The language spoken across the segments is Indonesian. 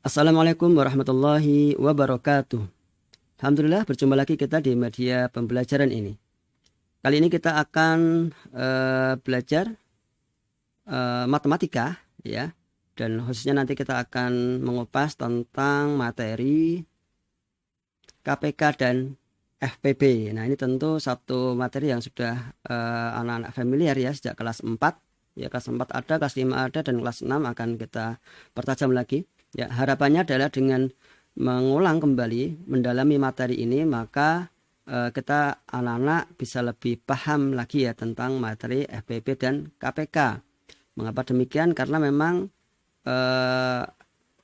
Assalamualaikum warahmatullahi wabarakatuh. Alhamdulillah berjumpa lagi kita di media pembelajaran ini. Kali ini kita akan belajar matematika ya. Dan khususnya nanti kita akan mengupas tentang materi KPK dan FPB. Nah, ini tentu satu materi yang sudah anak-anak familiar ya sejak kelas 4. Ya, kelas 4 ada, kelas 5 ada, dan kelas 6 akan kita pertajam lagi. Ya, harapannya adalah dengan mengulang kembali, mendalami materi ini, maka kita anak-anak bisa lebih paham lagi ya tentang materi FPB dan KPK. Mengapa demikian? Karena memang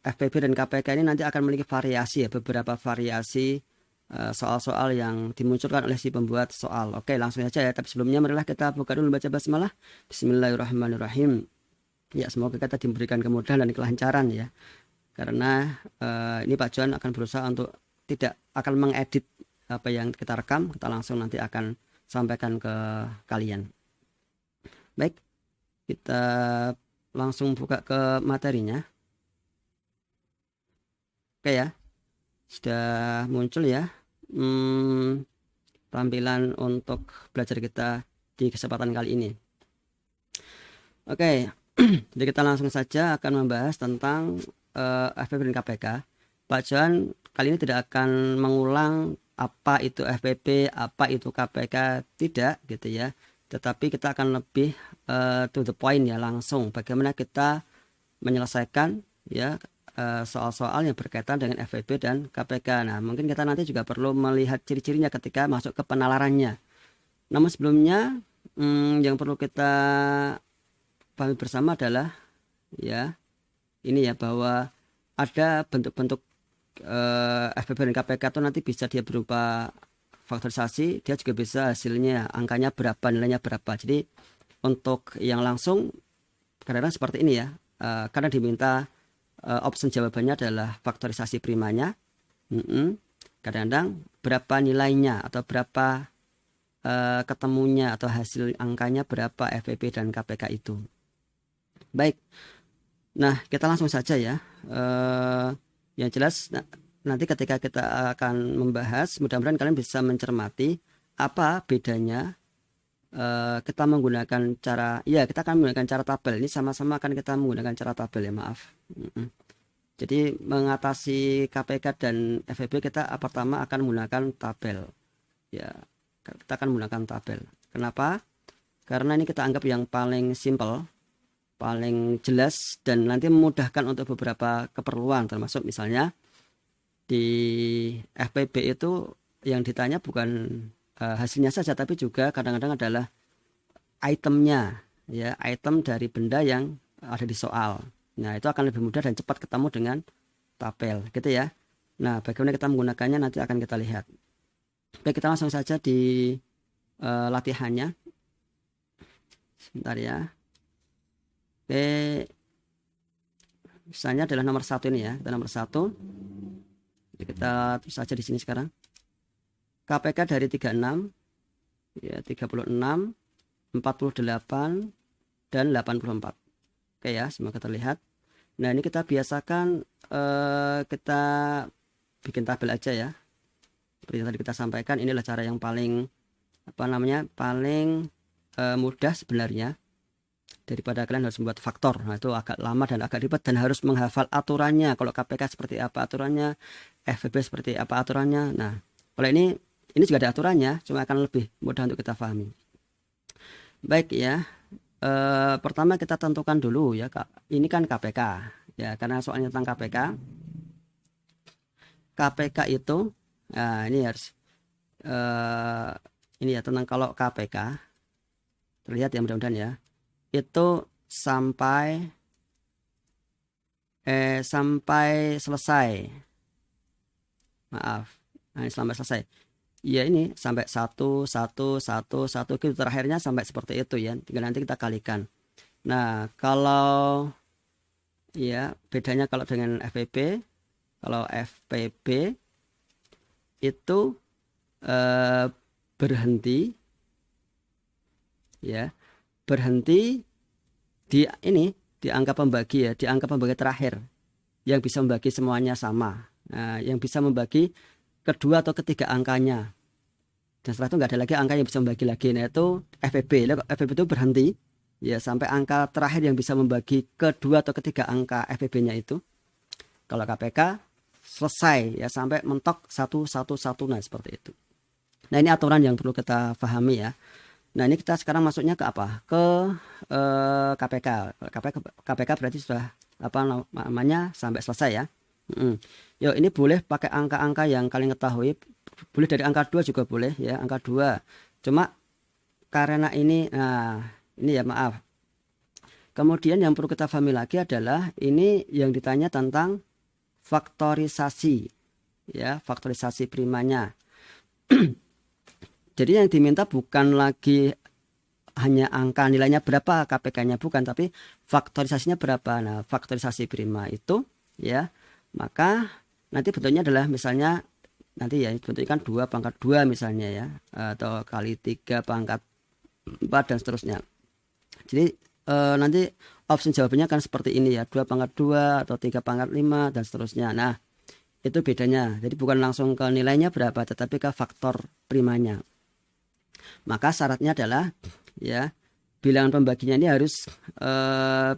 FPB dan KPK ini nanti akan memiliki variasi ya, beberapa variasi soal-soal yang dimunculkan oleh si pembuat soal. Oke, langsung saja ya. Tapi sebelumnya marilah kita buka dulu baca basmalah. Bismillahirrahmanirrahim. Ya, semoga kita diberikan kemudahan dan kelancaran ya. Karena ini Pak John akan berusaha untuk tidak akan mengedit apa yang kita rekam, kita langsung nanti akan sampaikan ke kalian. Baik, kita langsung buka ke materinya. Oke ya, sudah muncul ya tampilan untuk belajar kita di kesempatan kali ini. Oke, jadi kita langsung saja akan membahas tentang FPB dan KPK. Pak Johan kali ini tidak akan mengulang apa itu FPB, apa itu KPK, tidak gitu ya. Tetapi kita akan lebih to the point ya, langsung bagaimana kita menyelesaikan ya soal-soal yang berkaitan dengan FPB dan KPK. Nah, mungkin kita nanti juga perlu melihat ciri-cirinya ketika masuk ke penalarannya. Namun sebelumnya yang perlu kita pahami bersama adalah ya ini ya, bahwa ada bentuk-bentuk FPB dan KPK itu nanti bisa dia berupa faktorisasi, dia juga bisa hasilnya angkanya berapa, nilainya berapa. Jadi untuk yang langsung kadang-kadang seperti ini ya, karena diminta option jawabannya adalah faktorisasi primanya, kadang-kadang berapa nilainya atau berapa ketemunya atau hasil angkanya berapa FPB dan KPK itu. Baik, nah kita langsung saja ya. Yang jelas nanti ketika kita akan membahas, mudah-mudahan kalian bisa mencermati apa bedanya kita menggunakan cara, ya kita akan menggunakan cara tabel. Ini sama-sama akan kita menggunakan cara tabel ya, maaf. Jadi mengatasi KPK dan FEB kita pertama akan menggunakan tabel. Ya, kita akan menggunakan tabel. Kenapa? Karena ini kita anggap yang paling simple, paling jelas, dan nanti memudahkan untuk beberapa keperluan, termasuk misalnya di FPB itu yang ditanya bukan hasilnya saja, tapi juga kadang-kadang adalah itemnya ya, item dari benda yang ada di soal. Nah, itu akan lebih mudah dan cepat ketemu dengan tabel gitu ya. Nah, bagaimana kita menggunakannya nanti akan kita lihat. Baik, kita langsung saja di latihannya. Sebentar ya. Oke, misalnya adalah nomor 1 ini ya, kita nomor 1. Jadi kita tulis saja di sini sekarang. KPK dari 36 ya, 36, 48 dan 84. Oke ya, semoga terlihat. Nah, ini kita biasakan kita bikin tabel aja ya. Seperti yang tadi kita sampaikan, inilah cara yang paling paling mudah sebenarnya, daripada kalian harus membuat faktor. Nah, itu agak lama dan agak ribet dan harus menghafal aturannya. Kalau KPK seperti apa aturannya, FVB seperti apa aturannya. Nah, kalau ini juga ada aturannya, cuma akan lebih mudah untuk kita pahami. Baik ya, pertama kita tentukan dulu ya, ini kan KPK ya, karena soalnya tentang KPK. KPK itu, nah ini harus ini ya, tentang kalau KPK terlihat ya, mudah-mudahan ya, itu sampai selesai. Maaf, nah ini sampai selesai. Ya, ini sampai 1 1 1 1 gitu, terakhirnya sampai seperti itu ya. Tinggal nanti kita kalikan. Nah, kalau ya bedanya kalau dengan FPB, kalau FPB itu berhenti ya, berhenti di ini, di angka pembagi ya, di angka pembagi terakhir. yang bisa membagi semuanya sama. Nah, yang bisa membagi kedua atau ketiga angkanya. Dan setelah itu nggak ada lagi angka yang bisa membagi lagi. Nah, itu FEB. FEB itu berhenti ya sampai angka terakhir yang bisa membagi kedua atau ketiga angka FEB-nya itu. Kalau KPK selesai ya sampai mentok 111. Nah, seperti itu. Nah, ini aturan yang perlu kita pahami ya. Nah, ini kita sekarang masuknya ke apa? Ke KPK. KPK berarti sudah apa namanya sampai selesai ya. Yuk, ini boleh pakai angka-angka yang kalian ketahui. Boleh dari angka 2 juga boleh ya, angka 2. Cuma karena ini ya maaf. Kemudian yang perlu kita pahami lagi adalah ini yang ditanya tentang faktorisasi ya, faktorisasi primanya. Jadi yang diminta bukan lagi hanya angka nilainya berapa KPK-nya, bukan, tapi faktorisasinya berapa. Nah, faktorisasi prima itu ya, maka nanti bentuknya adalah misalnya nanti ya bentuknya kan 2 pangkat 2 misalnya ya, atau kali 3 pangkat 4 dan seterusnya. Jadi nanti opsi jawabannya kan seperti ini ya, 2 pangkat 2 atau 3 pangkat 5 dan seterusnya. Nah, itu bedanya. Jadi bukan langsung ke nilainya berapa, tetapi ke faktor primanya. Maka syaratnya adalah ya bilangan pembaginya ini harus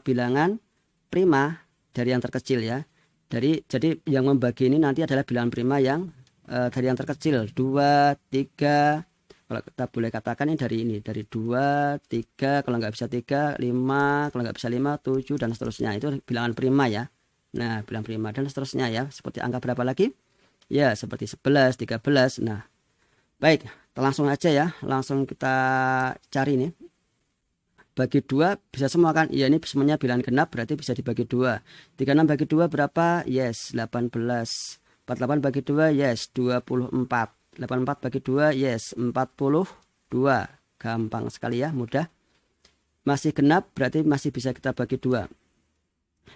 bilangan prima dari yang terkecil ya. Jadi yang membagi ini nanti adalah bilangan prima yang dari yang terkecil 2, 3. Kalau kita boleh katakan ini dari 2, 3, kalau nggak bisa 3, 5, kalau nggak bisa 5, 7 dan seterusnya. Itu bilangan prima ya. Nah, bilangan prima dan seterusnya ya. Seperti angka berapa lagi? Ya, seperti 11, 13. Nah, baik, langsung aja ya, langsung kita cari nih. Bagi 2 bisa semua kan? Iya, ini semuanya bilangan genap berarti bisa dibagi 2. 36 bagi 2 berapa? Yes, 18. 48 bagi 2, yes, 24. 84 bagi 2, yes, 42. Gampang sekali ya, mudah. Masih genap berarti masih bisa kita bagi 2.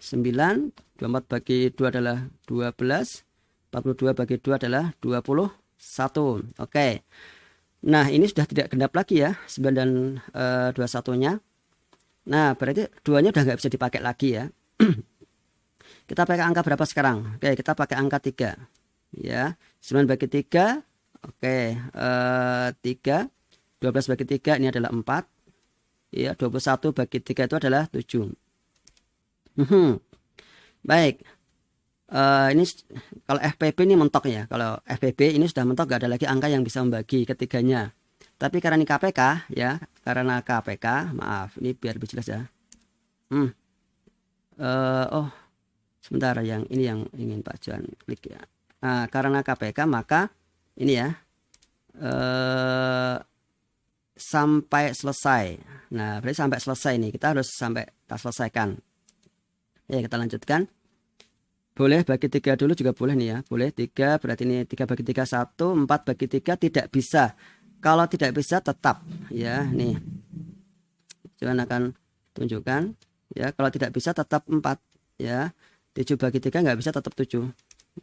9, 24 bagi 2 adalah 12. 42 bagi 2 adalah 21. Oke. Nah, ini sudah tidak genap lagi ya, 9 dan 21-nya. Nah, berarti 2-nya udah nggak bisa dipakai lagi ya. Kita pakai angka berapa sekarang? Oke, kita pakai angka 3. Ya, 9 bagi 3. Oke, 3. 12 bagi 3 ini adalah 4. Ya, 21 bagi 3 itu adalah 7. Baik. Ini kalau FPP ini mentok ya. Kalau FPP ini sudah mentok, gak ada lagi angka yang bisa membagi ketiganya. Tapi karena ini KPK ya, karena KPK, maaf, ini biar lebih jelas ya. Oh, sebentar, yang ini yang ingin Pak Johan klik ya. Nah, karena KPK maka ini ya sampai selesai. Nah, berarti sampai selesai nih, kita harus sampai kita selesaikan. Ya, kita lanjutkan. Boleh bagi 3 dulu juga boleh nih ya. Boleh 3, berarti ini 3 bagi 3 1, 4 bagi 3 tidak bisa. Kalau tidak bisa tetap ya, nih. Johan akan tunjukkan ya, kalau tidak bisa tetap 4 ya. 7 bagi 3 nggak bisa tetap 7.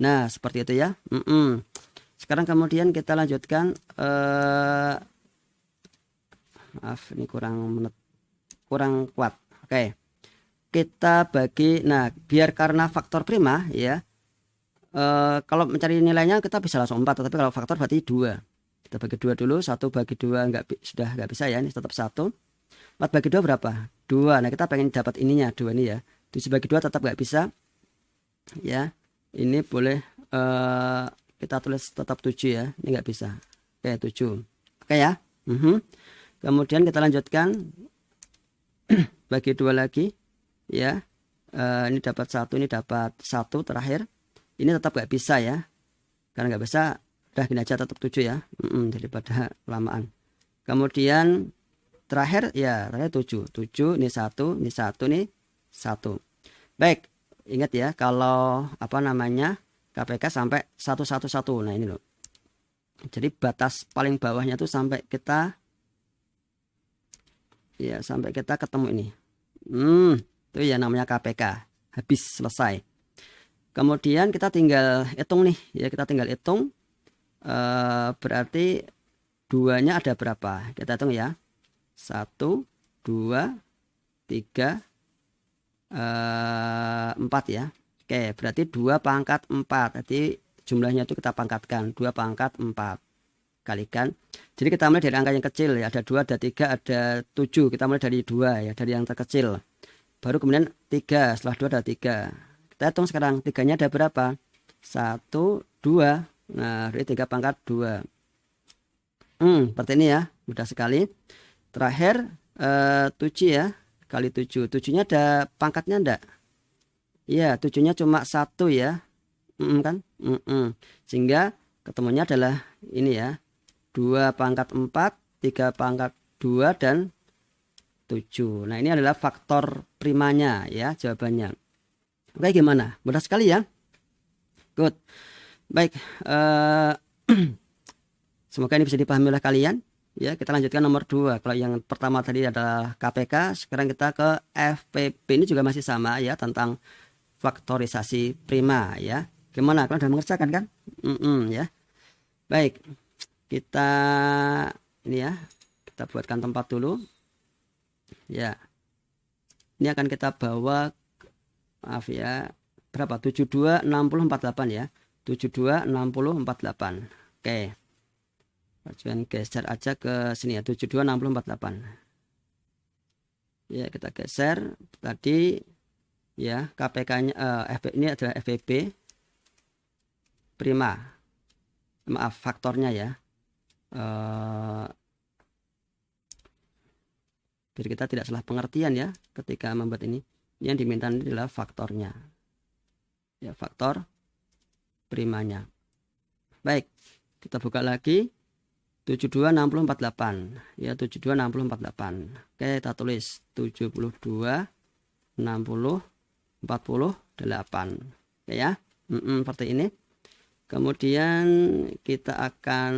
Nah, seperti itu ya. Sekarang kemudian kita lanjutkan maaf, ini kurang kuat. Oke. Kita bagi, nah biar karena faktor prima ya, kalau mencari nilainya kita bisa langsung 4, tetapi kalau faktor berarti 2. Kita bagi 2 dulu, 1 bagi 2 sudah nggak bisa ya, ini tetap 1. 4 bagi 2 berapa? 2. Nah, kita pengen dapat ininya 2 ini ya. 7 bagi 2 tetap nggak bisa ya. Ini boleh kita tulis tetap 7 ya, ini nggak bisa. Oke, 7. Oke ya. Kemudian kita lanjutkan bagi 2 lagi ya. Ini dapat 1, ini dapat 1 terakhir. Ini tetap nggak bisa ya, karena nggak bisa, udah gini aja tetap 7 ya, daripada kelamaan. Kemudian terakhir ya, terakhir 7 ini 1, ini 1, ini 1. Baik, ingat ya, kalau apa namanya KPK sampai 111. Nah, ini loh, jadi batas paling bawahnya tuh sampai kita ya, sampai kita ketemu ini. Itu ya namanya KPK, habis selesai. Kemudian kita tinggal hitung nih ya, kita tinggal hitung berarti 2-nya ada berapa, kita hitung ya. 1, 2, 3, 4 ya. Oke, berarti 2 pangkat 4. Jadi jumlahnya itu kita pangkatkan, 2 pangkat 4 kalikan. Jadi kita mulai dari angka yang kecil ya, ada 2, ada 3, ada 7. Kita mulai dari 2 ya, dari yang terkecil. Baru kemudian 3, setelah 2 ada 3. Kita hitung sekarang, 3-nya ada berapa? 1, 2. Nah, berarti 3 pangkat 2. Seperti ini ya, mudah sekali. Terakhir 7 ya, kali 7. 7-nya ada pangkatnya enggak? Iya, 7-nya cuma 1 ya. Kan? Sehingga ketemunya adalah ini ya. 2 pangkat 4, 3 pangkat 2, dan 7. Nah, ini adalah faktor primanya ya jawabannya. Oke, gimana? Mudah sekali ya. Good. Baik. Semoga ini bisa dipahami oleh kalian. Ya, kita lanjutkan nomor 2. Kalau yang pertama tadi adalah KPK, sekarang kita ke FPP. Ini juga masih sama ya, tentang faktorisasi prima ya. Gimana? Kalian sudah mengerjakan kan? Ya. Baik. Kita ini ya, kita buatkan tempat dulu. Ya. Ini akan kita bawa, maaf ya, berapa? 72, 60, 48 ya. 72, 60, 48. Oke. Bagian geser aja ke sini ya, 72, 60, 48. Ya, kita geser tadi ya, KPK-nya ini adalah FPP prima. Maaf, faktornya ya. Biar kita tidak salah pengertian ya ketika membuat ini. Yang diminta ini adalah faktornya. Ya, faktor primanya. Baik, kita buka lagi 72, 60, 48. Ya, 72, 60, 48. Oke, kita tulis 72, 60, 48. Oke ya. Seperti ini. Kemudian kita akan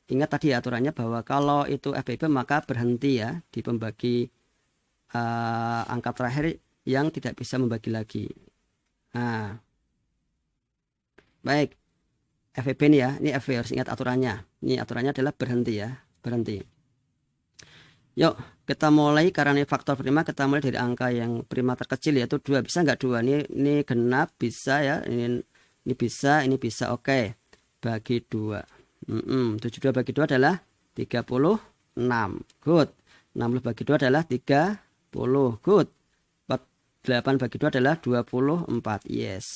ingat tadi aturannya bahwa kalau itu FPP maka berhenti ya di pembagi angka terakhir yang tidak bisa membagi lagi. Nah, baik, FPP ini ya, ini FP harus ingat aturannya. Ini aturannya adalah berhenti ya, berhenti. Yuk kita mulai, karena ini faktor prima, kita mulai dari angka yang prima terkecil yaitu 2. Bisa nggak 2? Ini genap bisa ya, ini bisa, ini bisa. Oke, bagi 2. 72 bagi 2 adalah 36. Good. 60 bagi 2 adalah 30. Good. 48 bagi 2 adalah 24. Yes.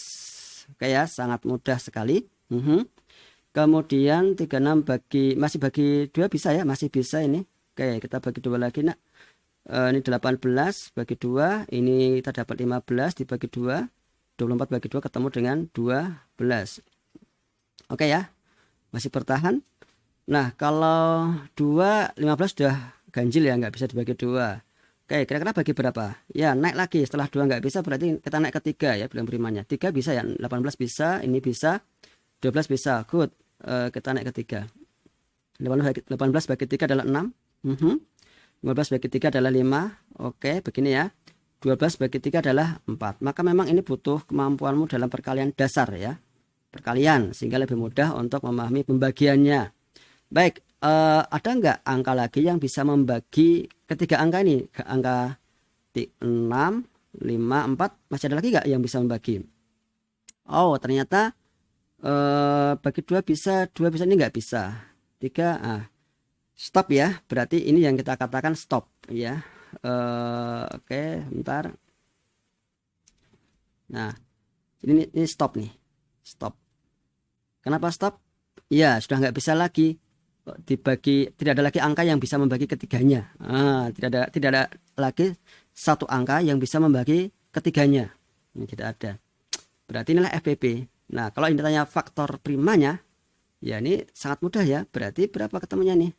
Oke ya, sangat mudah sekali. Kemudian 36 masih bagi 2 bisa ya, masih bisa ini. Oke, kita bagi 2 lagi nak. Ini 18 bagi 2, ini kita dapat 15 dibagi 2. 24 bagi 2 ketemu dengan 12. Oke ya, masih bertahan. Nah, kalau 2, 15 sudah ganjil ya, nggak bisa dibagi 2. Oke, kira-kira bagi berapa? Ya, naik lagi. Setelah 2 nggak bisa, berarti kita naik ke 3 ya, bilang primanya. 3 bisa ya, 18 bisa, ini bisa, 12 bisa. Good. Kita naik ke 3. 18 bagi 3 adalah 6. 15 bagi 3 adalah 5. Oke, begini ya. 12 bagi 3 adalah 4. Maka memang ini butuh kemampuanmu dalam perkalian dasar ya. Perkalian, sehingga lebih mudah untuk memahami pembagiannya. Baik, ada nggak angka lagi yang bisa membagi ketiga angka ini? Angka 6, 5, 4. Masih ada lagi nggak yang bisa membagi? Oh, ternyata bagi 2 bisa, 2 bisa, ini nggak bisa. 3, stop ya. Berarti ini yang kita katakan stop ya. Oke, bentar. Nah, ini stop nih. Stop. Kenapa stop? Ya, sudah nggak bisa lagi dibagi, tidak ada lagi angka yang bisa membagi ketiganya. Tidak ada lagi satu angka yang bisa membagi ketiganya. Ini tidak ada. Berarti inilah FPP. Nah, kalau ini tanya faktor primanya, ya ini sangat mudah ya. Berarti berapa ketemunya nih?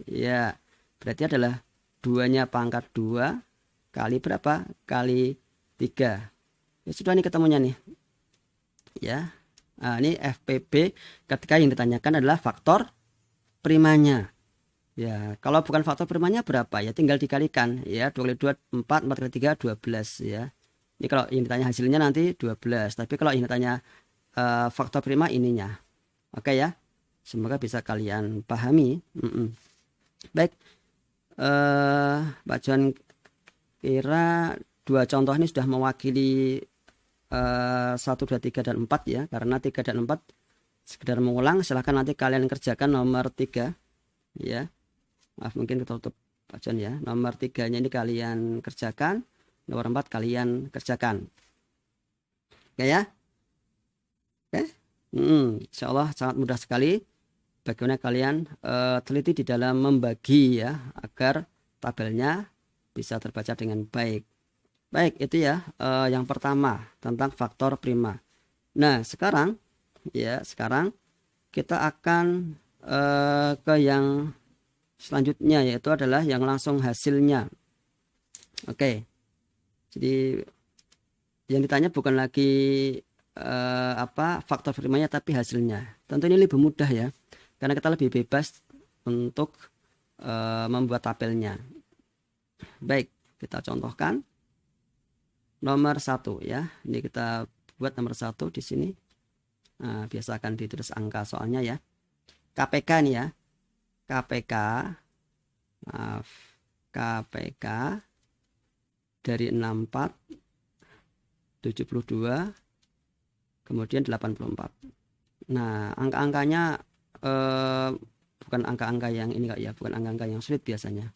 Ya, berarti adalah 2-nya pangkat 2 kali berapa? Kali 3. Ya sudah, nih ketemunya nih. Ya. Nah, ini FPP ketika yang ditanyakan adalah faktor primanya. Ya, kalau bukan faktor primanya berapa? Ya tinggal dikalikan ya. 2 kali 2 4, 4 kali 3 12 ya. Ini kalau yang ditanya hasilnya nanti 12. Tapi kalau yang ditanya faktor prima ininya. Oke ya. Semoga bisa kalian pahami. Baik. Pak John kira 2 contoh ini sudah mewakili 1, 2, 3, dan 4 ya, karena 3 dan 4 sekedar mengulang. Silahkan nanti kalian kerjakan nomor 3 ya. Maaf, mungkin kita tutup bacaan ya. Nomor 3-nya ini kalian kerjakan, nomor 4 kalian kerjakan. Oke ya. Oke. Insya Allah sangat mudah sekali. Bagaimana kalian teliti di dalam membagi ya, agar tabelnya bisa terbaca dengan baik. Baik, itu ya yang pertama tentang faktor prima. Nah, sekarang kita akan ke yang selanjutnya, yaitu adalah yang langsung hasilnya. Oke. Jadi yang ditanya bukan lagi faktor primanya, tapi hasilnya. Tentu ini lebih mudah ya, karena kita lebih bebas untuk membuat tabelnya. Baik, kita contohkan nomor 1 ya. Ini kita buat nomor 1 di sini. Nah, biasakan ditulis angka soalnya ya. KPK nih ya. KPK dari 64, 72, kemudian 84. Nah, angka-angkanya bukan angka-angka yang ini kak ya, bukan angka-angka yang sulit biasanya.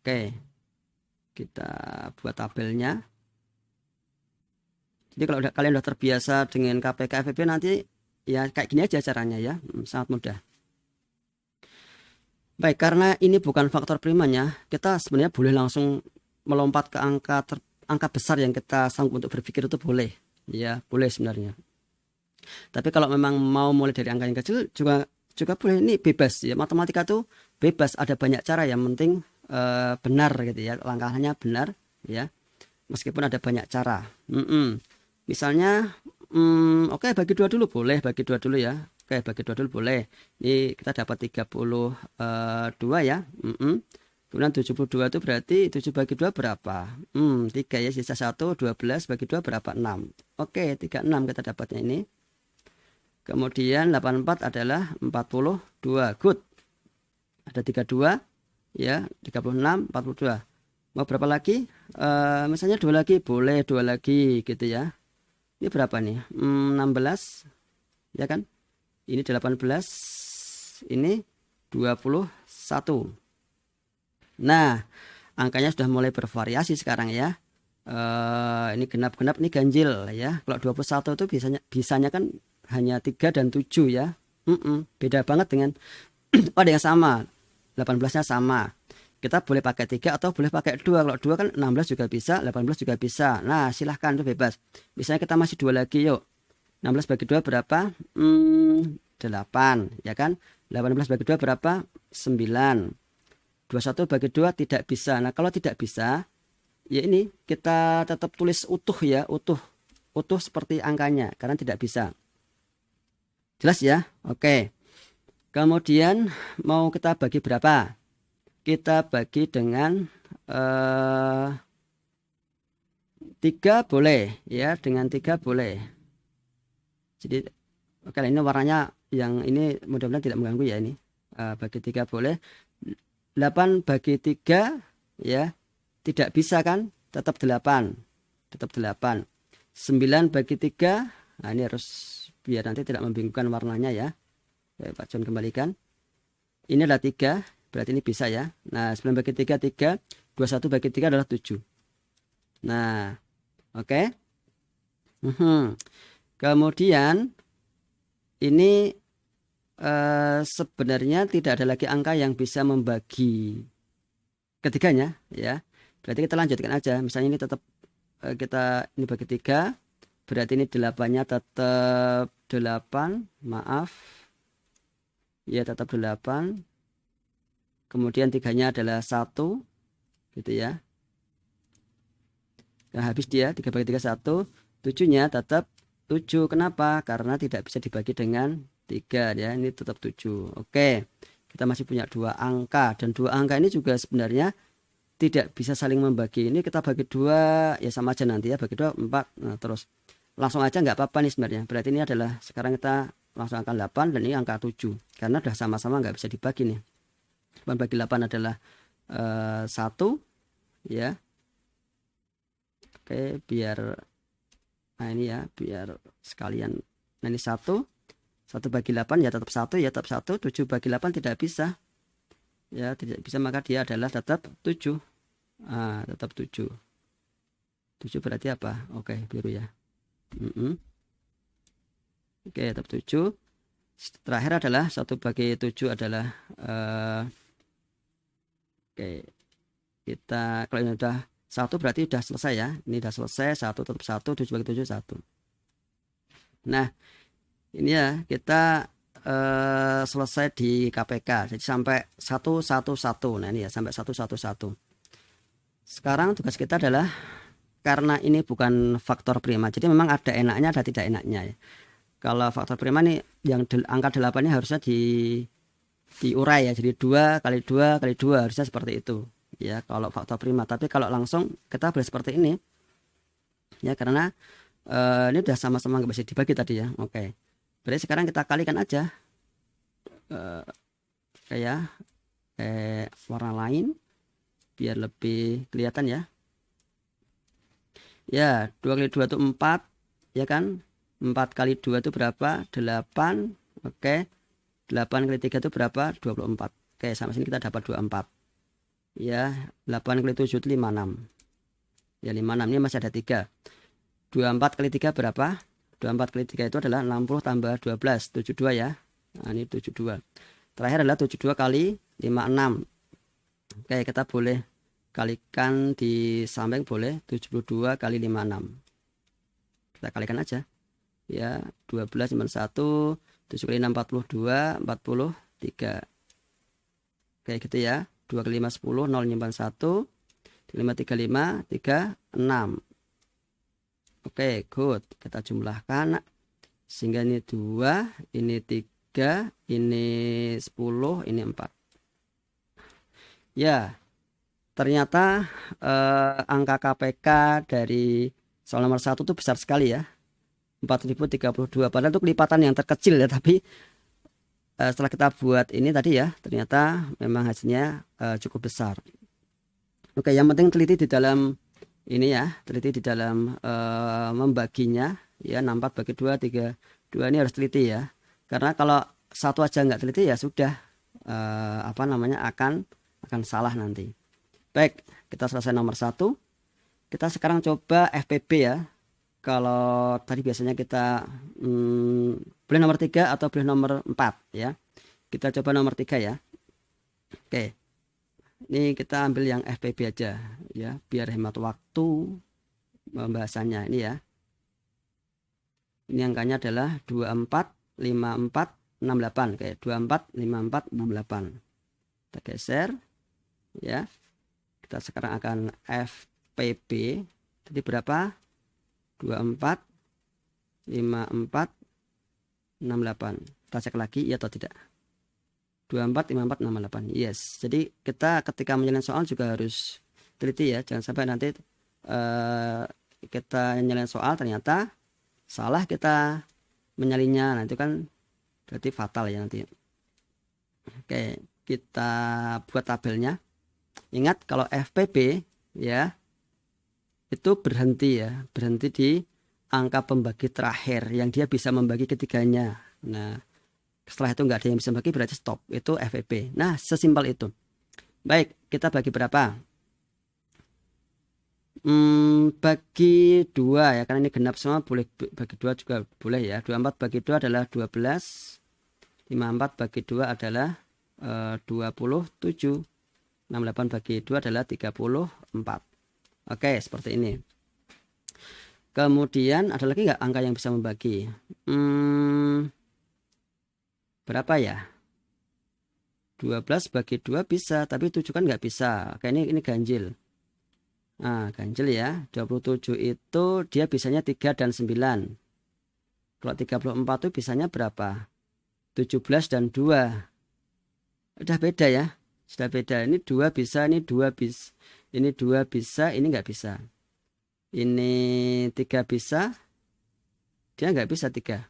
Oke, kita buat tabelnya. Jadi kalau kalian udah terbiasa dengan KPK FEP, nanti ya kayak gini aja caranya ya, sangat mudah. Baik, karena ini bukan faktor primanya, kita sebenarnya boleh langsung melompat ke angka besar yang kita sanggup untuk berpikir, itu boleh ya, boleh sebenarnya. Tapi kalau memang mau mulai dari angka yang kecil juga boleh, ini bebas ya. Matematika tuh bebas, ada banyak cara, yang penting benar gitu ya, langkahnya benar ya, meskipun ada banyak cara. Misalnya oke, bagi 2 dulu boleh, bagi 2 dulu ya. Oke, bagi 2 dulu boleh. Ini kita dapat 32 ya. Kemudian 72 itu berarti 7 bagi 2 berapa? 3 ya, sisa 1. 12 bagi 2 berapa? 6. Oke, 36 kita dapatnya ini. Kemudian 84 adalah 42. Good. Ada 32 ya, 36, 42. Mau berapa lagi? Misalnya 2 lagi, boleh 2 lagi gitu ya. Ini berapa nih? 16 ya kan? Ini 18, ini 21. Nah, angkanya sudah mulai bervariasi sekarang ya. Ini genap-genap, ini ganjil ya. Kalau 21 itu bisanya kan hanya 3 dan 7 ya. Beda banget dengan ada yang sama, 18-nya sama. Kita boleh pakai 3 atau boleh pakai 2. Kalau 2 kan 16 juga bisa, 18 juga bisa. Nah, silahkan, itu bebas. Misalnya kita masih 2 lagi, yuk. 16 bagi 2 berapa? 8 ya kan. 18 bagi 2 berapa? 9. 21 bagi 2 tidak bisa. Nah, kalau tidak bisa, ya ini kita tetap tulis utuh ya, utuh seperti angkanya, karena tidak bisa. Jelas ya? Oke. Kemudian mau kita bagi berapa? Kita bagi dengan 3 boleh ya, dengan 3 boleh. Jadi oke, ini warnanya yang ini mudah-mudahan tidak mengganggu ya ini. Bagi 3 boleh. 8 bagi 3 ya, tidak bisa kan, tetap 8. 9 bagi 3, nah ini harus biar nanti tidak membingungkan warnanya ya. Pak John kembalikan. Ini adalah 3, berarti ini bisa ya. Nah, 9 bagi 3, 3. 21 bagi 3 adalah 7. Nah, oke. Kemudian ini sebenarnya tidak ada lagi angka yang bisa membagi ketiganya ya. Berarti kita lanjutkan aja. Misalnya ini tetap kita ini bagi 3, berarti ini 8-nya tetap 8, maaf ya, tetap 8. Kemudian 3-nya adalah 1 gitu ya. Nah, habis dia 3 bagi 3 1. 7-nya tetap 7. Kenapa? Karena tidak bisa dibagi dengan 3 ya, ini tetap 7. Oke, kita masih punya 2 angka, dan 2 angka ini juga sebenarnya tidak bisa saling membagi. Ini kita bagi 2 ya, sama aja nanti ya, bagi 2 4. Nah, terus langsung aja nggak apa-apa nih sebenarnya. Berarti ini adalah, sekarang kita langsung angka 8 dan ini angka 7, karena udah sama-sama nggak bisa dibagi nih. 8 bagi 8 adalah 1 ya. Oke, biar nah ini ya, biar sekalian. Nah ini 1 bagi 8 ya tetap 1 ya, tetap 1. 7 bagi 8 tidak bisa ya, tidak bisa, maka dia adalah tetap 7. Tetap 7. 7 berarti apa? Oke, biru ya. Oke, tetap 7. Terakhir adalah 1 bagi 7 adalah oke, kita kalau ini udah 1 berarti udah selesai ya. Ini udah selesai, 1 tetap 1, 7 bagi 7 1. Nah, ini ya kita selesai di KPK. Jadi sampai 111. Nah, ini ya sampai 111. Sekarang tugas kita adalah, karena ini bukan faktor prima, jadi memang ada enaknya ada tidak enaknya ya. Kalau faktor prima nih yang angka 8-nya harusnya diurai ya, jadi 2 kali 2 kali 2 harusnya seperti itu ya kalau faktor prima. Tapi kalau langsung kita boleh seperti ini ya, karena ini udah sama-sama nggak bisa dibagi tadi ya. Oke, berarti sekarang kita kalikan aja kayak warna lain biar lebih kelihatan ya. Ya, 2 kali 2 itu 4 ya kan. 4 kali 2 itu berapa? 8. Oke, 8 kali 3 itu berapa? 24. Oke, sampai sini kita dapat 24 ya. 8 kali 7 itu 56 ya, 56. Ini masih ada 3. 24 kali 3 berapa? 24 kali 3 itu adalah 60 tambah 12, 72 ya. Nah, ini 72. Terakhir adalah 72 kali 56. Oke, kita boleh kalikan di samping, boleh 72 kali 56. Kita kalikan aja ya, 12 cuma 1, 7 kali 6 42, 43. Kayak gitu ya. 2 kali 5 10, 0 nyimpan 1, 5 35 36. Oke, good. Kita jumlahkan sehingga ini 2, ini 3, ini 10, ini 4. Ya, ternyata angka KPK dari soal nomor 1 itu besar sekali ya, 4032. Padahal itu kelipatan yang terkecil ya, tapi setelah kita buat ini tadi ya, ternyata memang hasilnya cukup besar. Oke, yang penting teliti di dalam ini ya, teliti di dalam membaginya ya. 64 bagi 2, 3, 2 ini harus teliti ya, karena kalau satu aja nggak teliti ya sudah akan salah nanti. Baik, kita selesai nomor 1. Kita sekarang coba FPB ya. Kalau tadi biasanya kita boleh nomor 3 atau boleh nomor 4 ya. Kita coba nomor 3 ya. Oke, ini kita ambil yang FPB aja ya, biar hemat waktu pembahasannya. Ini ya, ini angkanya adalah 24 54 68. Oke, 24 54 68. Kita geser ya. Kita sekarang akan FPB. Tadi berapa? 24 54 68. Kita cek lagi ya atau tidak. 24 54 68. Yes. Jadi kita ketika menyelesaikan soal juga harus teliti ya, jangan sampai nanti kita menyelesaikan soal ternyata salah kita menyalinnya. Nah, itu kan berarti fatal ya nanti. Oke, kita buat tabelnya. Ingat kalau FPB ya itu berhenti ya, berhenti di angka pembagi terakhir yang dia bisa membagi ketiganya. Nah, setelah itu nggak ada yang bisa bagi berarti stop, itu FPB. Nah, sesimpel itu. Baik, kita bagi berapa? Bagi 2 ya, karena ini genap semua, boleh bagi 2 juga boleh ya. 24 bagi 2 adalah 12. 54 bagi 2 adalah 27. 68 bagi 2 adalah 34. Oke, seperti ini. Kemudian ada lagi nggak angka yang bisa membagi? Berapa ya? 12 bagi 2 bisa, tapi 7 kan nggak bisa. Oke, ini ganjil. Nah, ganjil ya. 27 itu dia bisanya 3 dan 9. Kalau 34 itu bisanya berapa? 17 dan 2. Udah beda ya. Sudah beda. Ini 2 bisa, ini 2 bisa. Ini 2 bisa, ini nggak bisa. Ini 3 bisa. Dia nggak bisa 3.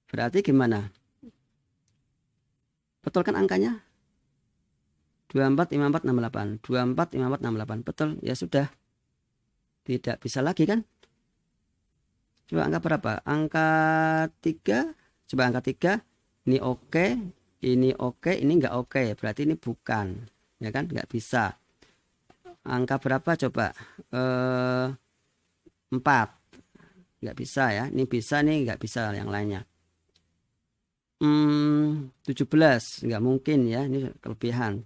Berarti gimana? Betul kan angkanya? 24, 54, 68. 24, 54, 68. Betul, ya sudah. Tidak bisa lagi kan? Coba angka berapa? Angka 3. Coba angka 3. Ini oke, ini oke, ini enggak oke. Berarti ini bukan. Ya kan? Enggak bisa. Angka berapa coba? 4. Enggak bisa ya. Ini bisa, nih enggak bisa yang lainnya. 17. Enggak mungkin ya. Ini kelebihan.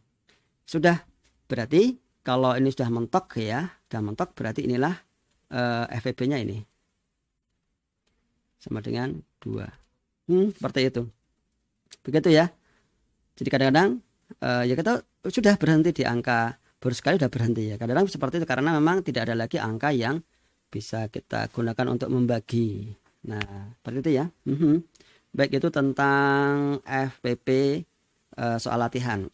Sudah. Berarti kalau ini sudah mentok ya. Sudah mentok berarti inilah FVP-nya ini. Sama dengan 2. Seperti itu. Begitu ya. Jadi kadang-kadang ya kita sudah berhenti di angka, baru sekali sudah berhenti ya. Kadang-kadang seperti itu karena memang tidak ada lagi angka yang bisa kita gunakan untuk membagi. Nah, seperti itu ya. Baik, itu tentang FPP soal latihan.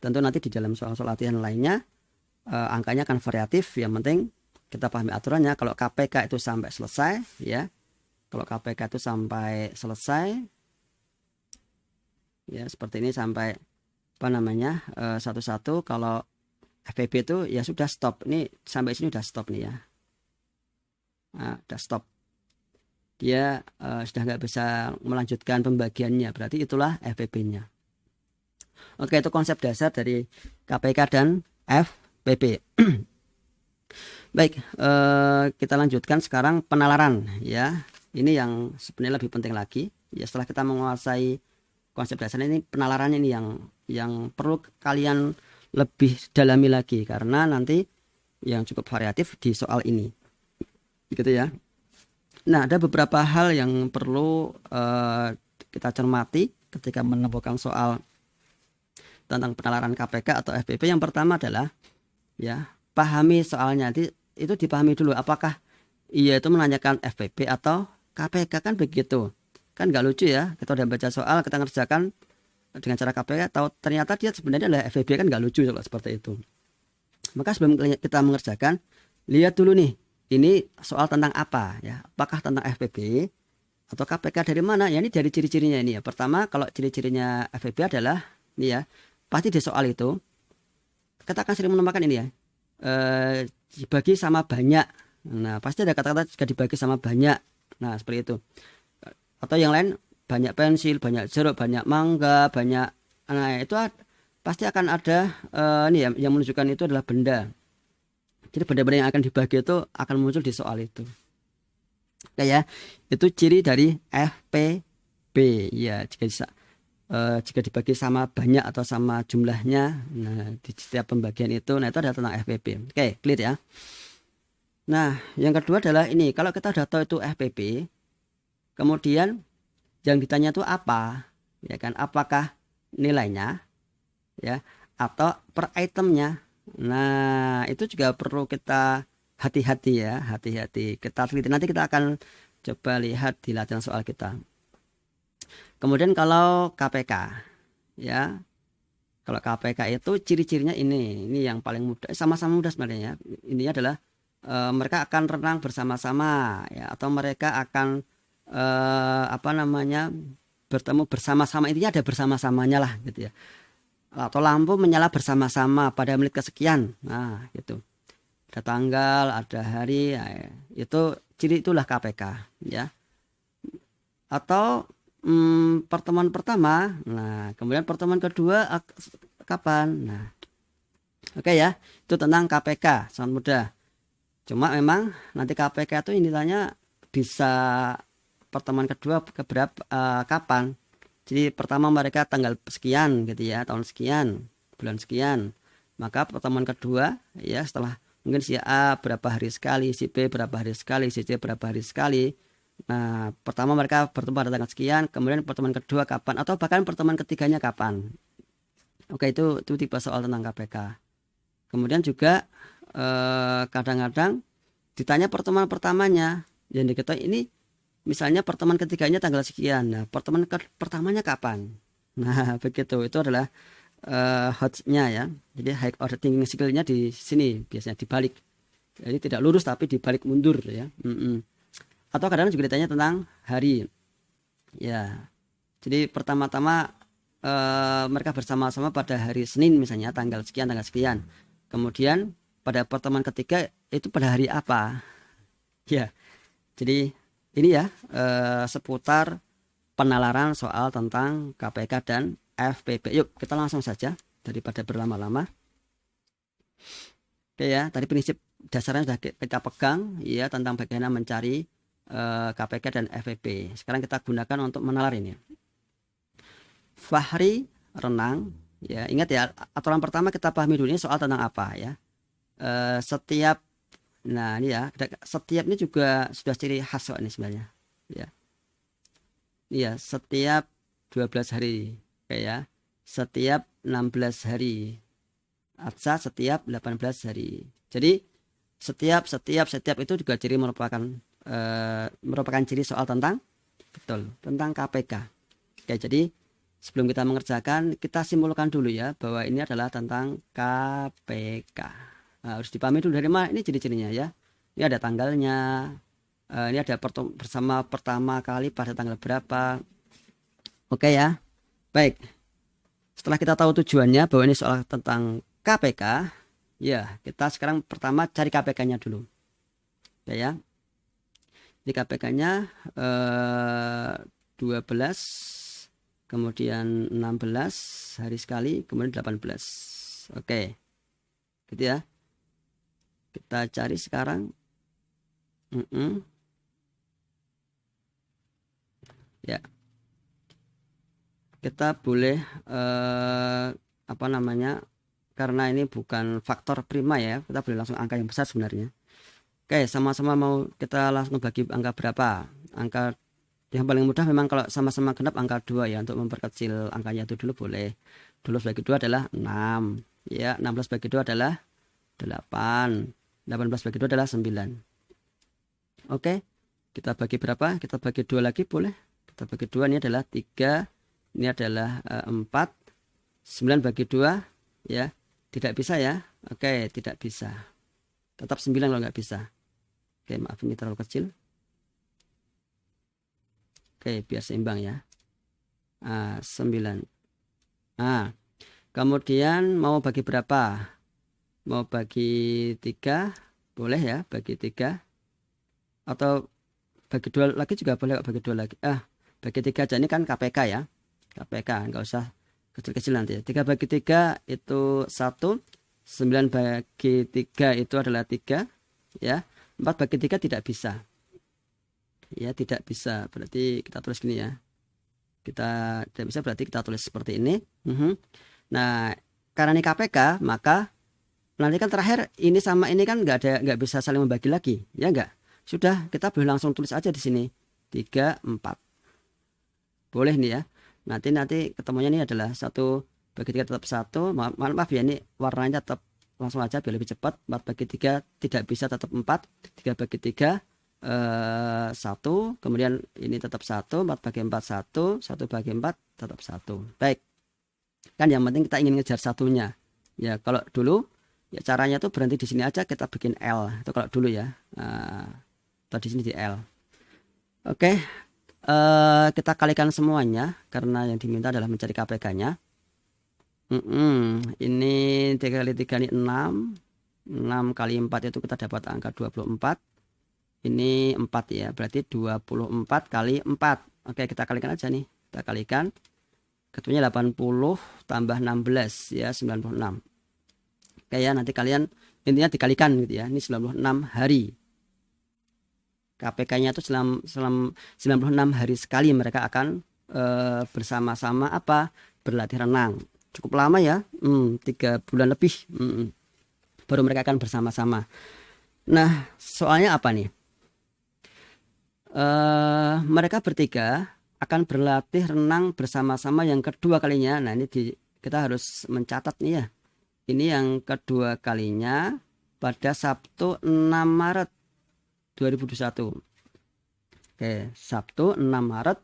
Tentu nanti di dalam soal-soal latihan lainnya angkanya akan variatif. Yang penting kita pahami aturannya. Kalau KPK itu sampai selesai ya. Kalau KPK itu sampai selesai ya, seperti ini sampai apa namanya satu-satu. Kalau FPP itu ya sudah stop. Ini sampai sini udah stop nih ya. Nah, udah stop. Dia sudah nggak bisa melanjutkan pembagiannya. Berarti itulah FPP-nya. Oke, itu konsep dasar dari KPK dan FPP. Baik, kita lanjutkan sekarang penalaran ya. Ini yang sebenarnya lebih penting lagi. Ya, setelah kita menguasai konsep dasar ini, penalarannya ini yang perlu kalian lebih dalami lagi karena nanti yang cukup variatif di soal ini. Gitu ya. Nah, ada beberapa hal yang perlu kita cermati ketika menemukan soal tentang penalaran KPK atau FPP. Yang pertama adalah ya, pahami soalnya. Itu dipahami dulu apakah ia itu menanyakan FPP atau KPK, kan begitu. Kan nggak lucu ya, kita udah baca soal, kita ngerjakan dengan cara KPK, atau ternyata dia sebenarnya adalah FPP, kan nggak lucu kalau seperti itu. Maka sebelum kita mengerjakan, lihat dulu nih, ini soal tentang apa ya? Apakah tentang FPP atau KPK, dari mana? Ya, ini dari ciri-cirinya ini ya. Pertama, kalau ciri-cirinya FPP adalah ini ya, pasti di soal itu kita akan sering menemukan ini ya, dibagi sama banyak. Nah, pasti ada kata-kata jika dibagi sama banyak. Nah, seperti itu. Atau yang lain, banyak pensil, banyak jeruk, banyak mangga, banyak. Nah, itu pasti akan ada ini ya, yang menunjukkan itu adalah benda. Jadi benda-benda yang akan dibagi itu akan muncul di soal itu. Oke ya, itu ciri dari FPP ya. Jika dibagi sama banyak atau sama jumlahnya, nah di setiap pembagian itu, nah itu adalah tentang FPP. Oke, clear ya. Nah, yang kedua adalah ini, kalau kita sudah tahu itu FPP, kemudian yang ditanya itu apa, ya kan? Apakah nilainya, ya, atau per itemnya? Nah, itu juga perlu kita hati-hati ya, hati-hati. Kita teliti, nanti kita akan coba lihat di latihan soal kita. Kemudian kalau KPK, ya, kalau KPK itu ciri-cirinya ini yang paling mudah, sama-sama mudah sebenarnya. Ini adalah mereka akan renang bersama-sama ya, atau mereka akan bertemu bersama-sama, intinya ada bersama-samanya lah gitu ya. Atau lampu menyala bersama-sama pada menit kesekian. Nah, gitu. Ada tanggal, ada hari, ya, itu ciri itulah KPK ya. Atau pertemuan pertama, nah kemudian pertemuan kedua kapan? Nah, oke ya, itu tentang KPK, sangat mudah. Cuma memang nanti KPK itu intinya bisa pertemuan kedua kapan. Jadi pertama mereka tanggal sekian gitu ya, tahun sekian, bulan sekian. Maka pertemuan kedua ya, setelah mungkin si A berapa hari sekali, si B berapa hari sekali, si C berapa hari sekali. Nah, pertama mereka bertemu pada tanggal sekian, kemudian pertemuan kedua kapan, atau bahkan pertemuan ketiganya kapan. Oke, itu tipe soal tentang KPK. Kemudian juga kadang-kadang ditanya pertemuan pertamanya, yang diketahui ini misalnya pertemuan ketiganya tanggal sekian. Nah, pertemuan pertamanya kapan? Nah, begitu. Itu adalah hotnya ya. Jadi high order thinking skill-nya di sini biasanya dibalik. Jadi tidak lurus tapi dibalik mundur ya. Atau kadang-kadang juga ditanya tentang hari. Ya. Jadi pertama-tama mereka bersama-sama pada hari Senin misalnya tanggal sekian. Kemudian pada pertemuan ketiga itu pada hari apa? Ya, jadi ini ya seputar penalaran soal tentang KPK dan FPP. Yuk kita langsung saja daripada berlama-lama. Oke ya, tadi prinsip dasarnya sudah kita pegang ya tentang bagaimana mencari KPK dan FPP. Sekarang kita gunakan untuk menalar ini. Fahri renang ya, ingat ya aturan pertama kita pahami dulu ini soal tentang apa ya. Setiap Nah ini ya, setiap ini juga sudah ciri khas kok ini sebenarnya ya. Iya, setiap 12 hari kayak ya. Setiap 16 hari. Atsa setiap 18 hari. Jadi setiap itu juga ciri merupakan ciri soal tentang tentang KPK. Oke, jadi sebelum kita mengerjakan, kita simpulkan dulu ya bahwa ini adalah tentang KPK. Nah, harus dipahami dulu dari mana ini ciri-cirinya ya. Ini ada tanggalnya. Ini ada bersama pertama kali pada tanggal berapa. Oke ya. Baik. Setelah kita tahu tujuannya bahwa ini soal tentang KPK, ya kita sekarang pertama cari KPK-nya dulu. Ya. Ini KPK-nya 12, kemudian 16 hari sekali, kemudian 18. Oke. Gitu ya. Kita cari sekarang. Ya. Kita boleh apa namanya? Karena ini bukan faktor prima ya, kita boleh langsung angka yang besar sebenarnya. Oke, sama-sama mau kita langsung bagi angka berapa? Angka yang paling mudah memang kalau sama-sama genap angka 2 ya, untuk memperkecil angkanya itu dulu boleh. 12 bagi 2 adalah 6. Ya, 16 bagi 2 adalah 8. 18 bagi 2 adalah 9. Oke. Kita bagi berapa? Kita bagi 2 lagi boleh. Kita bagi 2 ini adalah 3. Ini adalah 4. 9 bagi 2 ya. Tidak bisa ya. Oke, tidak bisa. Tetap 9 kalau nggak bisa. Oke, maaf ini terlalu kecil. Oke, biar seimbang ya. 9. Kemudian mau bagi berapa? Mau bagi 3 boleh ya, bagi 3. Atau bagi 2 lagi juga boleh, bagi 2 lagi. Bagi 3 aja, ini kan KPK ya. KPK, nggak usah kecil-kecil nanti. 3 bagi 3 itu 1. 9 bagi 3 itu adalah 3 ya. 4 bagi 3 tidak bisa ya, tidak bisa, berarti kita tulis gini ya. Kita tidak bisa berarti kita tulis seperti ini. Nah, karena ini KPK, maka nanti kan terakhir ini sama ini kan nggak bisa saling membagi lagi ya, nggak. Sudah, kita boleh langsung tulis aja di sini 3, 4 boleh nih ya. Nanti ketemunya ini adalah 1 bagi 3 tetap 1. Maaf ya, ini warnanya tetap langsung aja biar lebih cepat. 4 bagi 3 tidak bisa, tetap 4. 3 bagi 3 1. Kemudian ini tetap 1. 4 bagi 4 1. 1 bagi 4 tetap 1. Baik. Kan yang penting kita ingin ngejar satunya. Ya, kalau dulu ya caranya tuh berhenti di sini aja, kita bikin L. Itu kalau dulu ya. Atau di sini di L. Oke. Kita kalikan semuanya karena yang diminta adalah mencari KPK-nya. Ini 3 kali 3 ini 6. 6 kali 4 itu kita dapat angka 24. Ini 4 ya, berarti 24 kali 4. Oke, kita kalikan aja nih. Kita kalikan. Ketemunya 80 tambah 16 ya, 96. Oke ya, nanti kalian intinya dikalikan gitu ya. Ini 96 hari. KPK-nya itu selama 96 hari sekali mereka akan bersama-sama berlatih renang. Cukup lama ya, 3 bulan lebih baru mereka akan bersama-sama. Nah, soalnya apa nih? Mereka bertiga akan berlatih renang bersama-sama yang kedua kalinya. Nah, ini kita harus mencatat nih ya. Ini yang kedua kalinya pada Sabtu 6 Maret 2021. Oke, Sabtu 6 Maret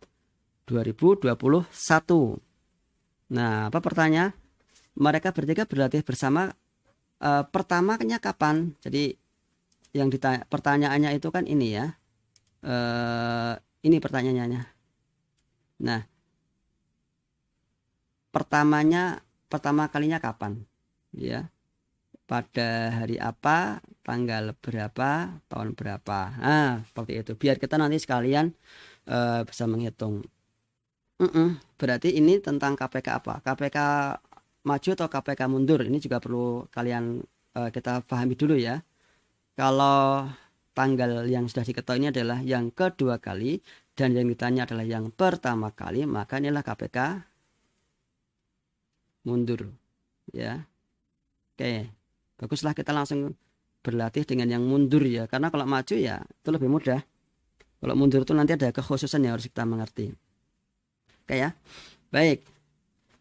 2021. Nah, apa pertanyaan? Mereka bertiga berlatih bersama pertamanya kapan? Jadi yang pertanyaannya itu kan ini ya. Ini pertanyaannya. Nah, pertama kalinya kapan, ya, pada hari apa, tanggal berapa, tahun berapa. Nah, seperti itu. Biar kita nanti sekalian bisa menghitung. Berarti ini tentang KPK apa? KPK maju atau KPK mundur? Ini juga perlu kalian kita pahami dulu ya. Kalau tanggal yang sudah diketahui ini adalah yang kedua kali dan yang ditanya adalah yang pertama kali, maka inilah KPK mundur, ya. Oke, baguslah kita langsung berlatih dengan yang mundur ya, karena kalau maju ya itu lebih mudah. Kalau mundur itu nanti ada kekhususan yang harus kita mengerti. Oke ya, baik,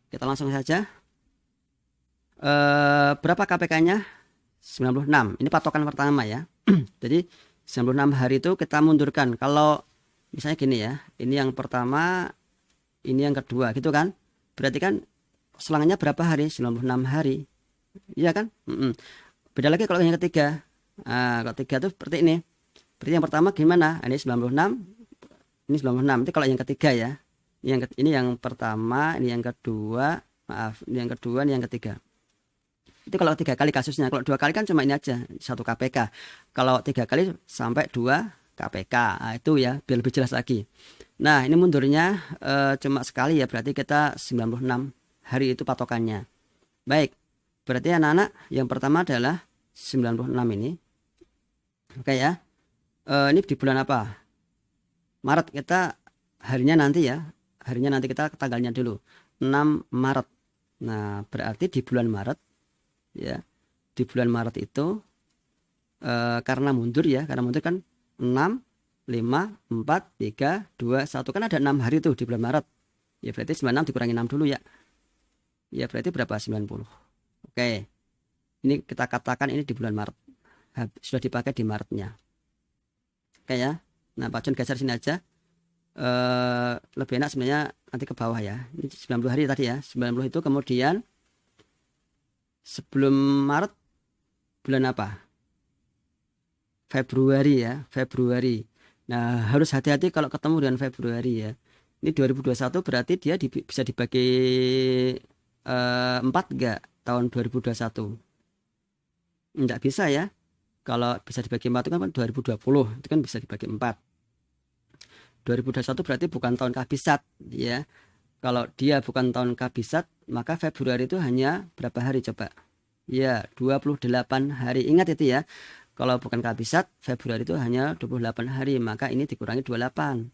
kita langsung saja. Berapa KPK-nya? 96. Ini patokan pertama ya. Jadi 96 hari itu kita mundurkan. Kalau misalnya gini ya, ini yang pertama, ini yang kedua gitu kan. Berarti kan selangannya berapa hari? 96 hari. Iya kan? Beda lagi kalau yang ketiga. Nah, kalau ketiga itu seperti ini. Berarti yang pertama gimana? Ini 96. Ini 96. Itu kalau yang ketiga ya. Ini yang pertama, ini yang kedua. Maaf, ini yang kedua, ini yang ketiga. Itu kalau 3 kali kasusnya. Kalau 2 kali kan cuma ini aja, 1 KPK. Kalau 3 kali sampai 2 KPK. Nah, itu ya, biar lebih jelas lagi. Nah, ini mundurnya cuma sekali ya, berarti kita 96 hari itu patokannya. Baik, berarti anak-anak yang pertama adalah 96 ini. Oke ya. Ini di bulan apa? Maret. Kita harinya nanti ya. Harinya nanti kita tanggalnya dulu. 6 Maret. Nah, berarti di bulan Maret ya, di bulan Maret itu karena mundur ya, karena mundur kan 6, 5, 4, 3, 2, 1, kan ada 6 hari tuh di bulan Maret ya, berarti 96 dikurangi 6 dulu ya, ya berarti berapa? 90. Oke, ini kita katakan ini di bulan Maret, sudah dipakai di Maretnya. Oke ya, nah Pak John geser sini aja, lebih enak sebenarnya nanti ke bawah ya. Ini 90 hari tadi ya, 90 itu kemudian sebelum Maret bulan apa? Februari ya, Februari. Nah, harus hati-hati kalau ketemu dengan Februari ya. Ini 2021 berarti dia bisa dibagi 4 enggak tahun 2021? Enggak bisa ya. Kalau bisa dibagi 4 itu kan 2020, itu kan bisa dibagi 4. 2021 berarti bukan tahun kabisat ya. Kalau dia bukan tahun kabisat, maka Februari itu hanya berapa hari coba? Ya, 28 hari. Ingat itu ya. Kalau bukan kabisat, Februari itu hanya 28 hari, maka ini dikurangi 28.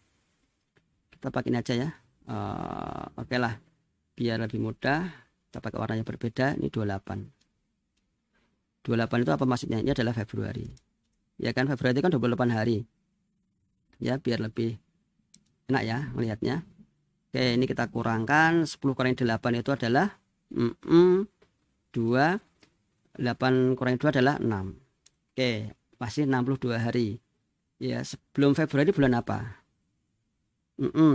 Kita pakai ini aja ya. Oke lah. Biar lebih mudah, kita pakai warnanya berbeda. Ini 28. 28 itu apa maksudnya? Ini adalah Februari. Ya kan, Februari itu kan 28 hari. Ya, biar lebih enak ya melihatnya. Oke, ini kita kurangkan 10 kurangi 8 itu adalah 2, 8 kurangi 2 adalah 6. Oke, masih 62 hari. Ya, sebelum Februari bulan apa?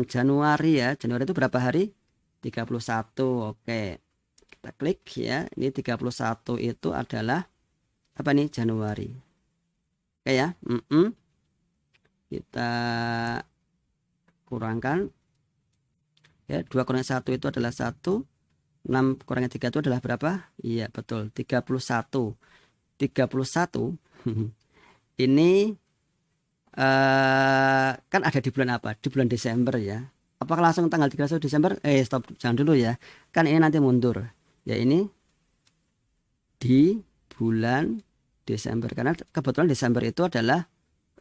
Januari ya. Januari itu berapa hari? 31. Oke. Kita klik ya. Ini 31 itu adalah apa nih? Januari. Oke ya. Kita kurangkan. Ya, 2 kurangi 1 itu adalah 1. 6 kurangi 3 itu adalah berapa? Iya, betul. 31. 31 ini kan ada di bulan apa? Di bulan Desember ya. Apakah langsung tanggal 31 Desember? Stop, jangan dulu ya. Kan ini nanti mundur. Ya, ini di bulan Desember. Karena kebetulan Desember itu adalah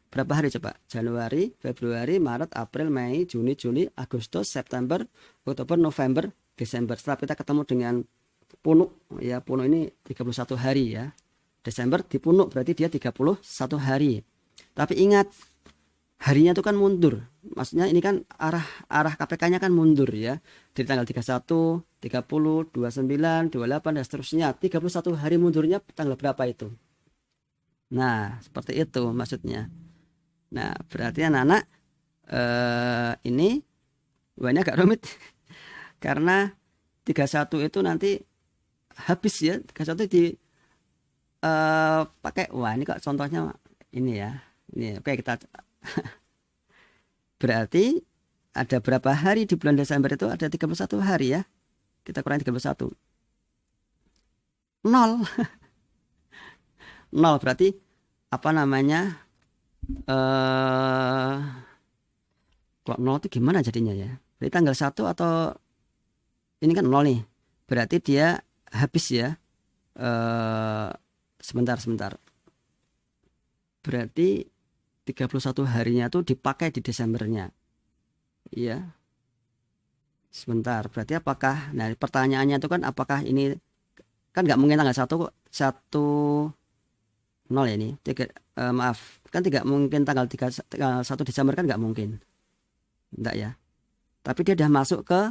berapa hari coba? Januari, Februari, Maret, April, Mei, Juni, Juli, Agustus, September, Oktober, November, Desember. Setelah kita ketemu dengan punuk ya, punuk ini 31 hari ya. Desember dipunuk berarti dia 31 hari. Tapi ingat, harinya itu kan mundur. Maksudnya ini kan arah KPK-nya kan mundur ya. Dari tanggal 31, 30, 29, 28 dan seterusnya. 31 hari mundurnya tanggal berapa itu? Nah, seperti itu maksudnya. Nah, berarti anak-anak ini ini agak rumit karena 31 itu nanti habis ya. 31 di pakai, wah ini kok contohnya ini ya. Ini oke, kita berarti ada berapa hari di bulan Desember itu? Ada 31 hari ya. Kita kurangi 31. 0. 0 berarti apa namanya? Kok 0 itu gimana jadinya ya? Jadi tanggal 1 atau ini kan 0 nih. Berarti dia habis ya. Sebentar. Berarti 31 harinya tuh dipakai di Desembernya. Iya. Sebentar. Berarti apakah, nah pertanyaannya itu kan apakah ini kan nggak mungkin tanggal 1 kok 1 0 ya ini. Maaf, kan tidak mungkin tanggal 1 Desember kan nggak mungkin. Enggak ya. Tapi dia udah masuk ke